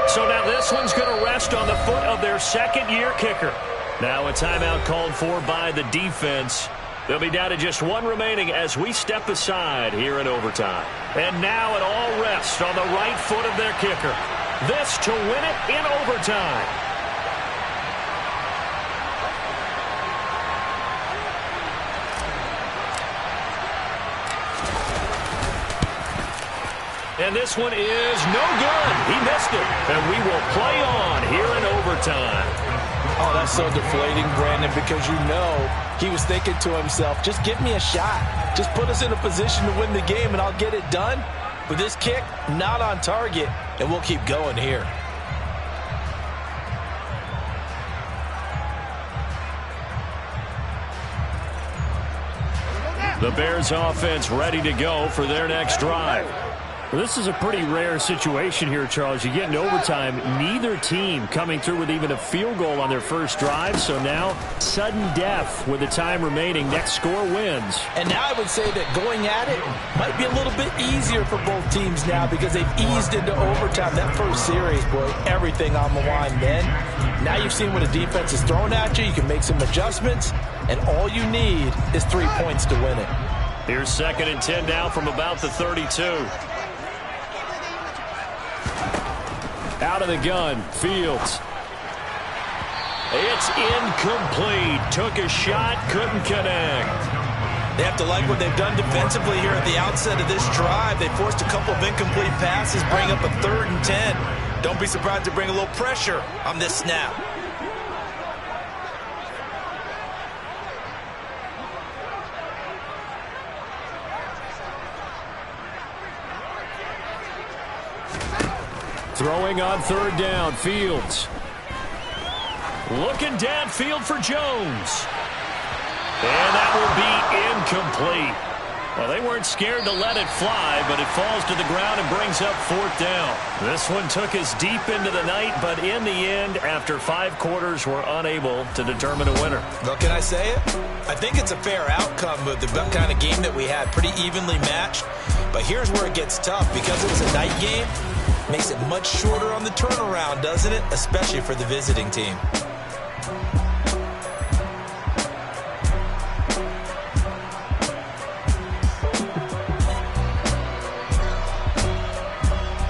So now this one's going to rest on the foot of their 2nd-year kicker. Now a timeout called for by the defense. They'll be down to just 1 remaining as we step aside here in overtime. And now it all rests on the right foot of their kicker. This to win it in overtime. And this one is no good. He missed it. And we will play on here in overtime. Oh, that's so deflating, Brandon, because you know he was thinking to himself, just give me a shot. Just put us in a position to win the game, and I'll get it done. But this kick, not on target, and we'll keep going here. The Bears offense ready to go for their next drive. Well, this is a pretty rare situation here, Charles. You get in overtime, neither team coming through with even a field goal on their first drive. So now, sudden death with the time remaining. Next score wins. And now I would say that going at it might be a little bit easier for both teams now because they've eased into overtime. That first series, boy, everything on the line then. Now you've seen what a defense is thrown at you. You can make some adjustments, and all you need is 3 points to win it. Here's 2nd and 10 now from about the 32. Out of the gun, Fields. It's incomplete. Took a shot, couldn't connect. They have to like what they've done defensively here at the outset of this drive. They forced a couple of incomplete passes, bring up a 3rd and 10. Don't be surprised to bring a little pressure on this snap. Throwing on 3rd down, Fields. Looking downfield for Jones. And that will be incomplete. Well, they weren't scared to let it fly, but it falls to the ground and brings up 4th down. This one took us deep into the night, but in the end, after 5 quarters, we're unable to determine a winner. Well, can I say it? I think it's a fair outcome with the kind of game that we had, pretty evenly matched. But here's where it gets tough. Because it was a night game, makes it much shorter on the turnaround, doesn't it? Especially for the visiting team.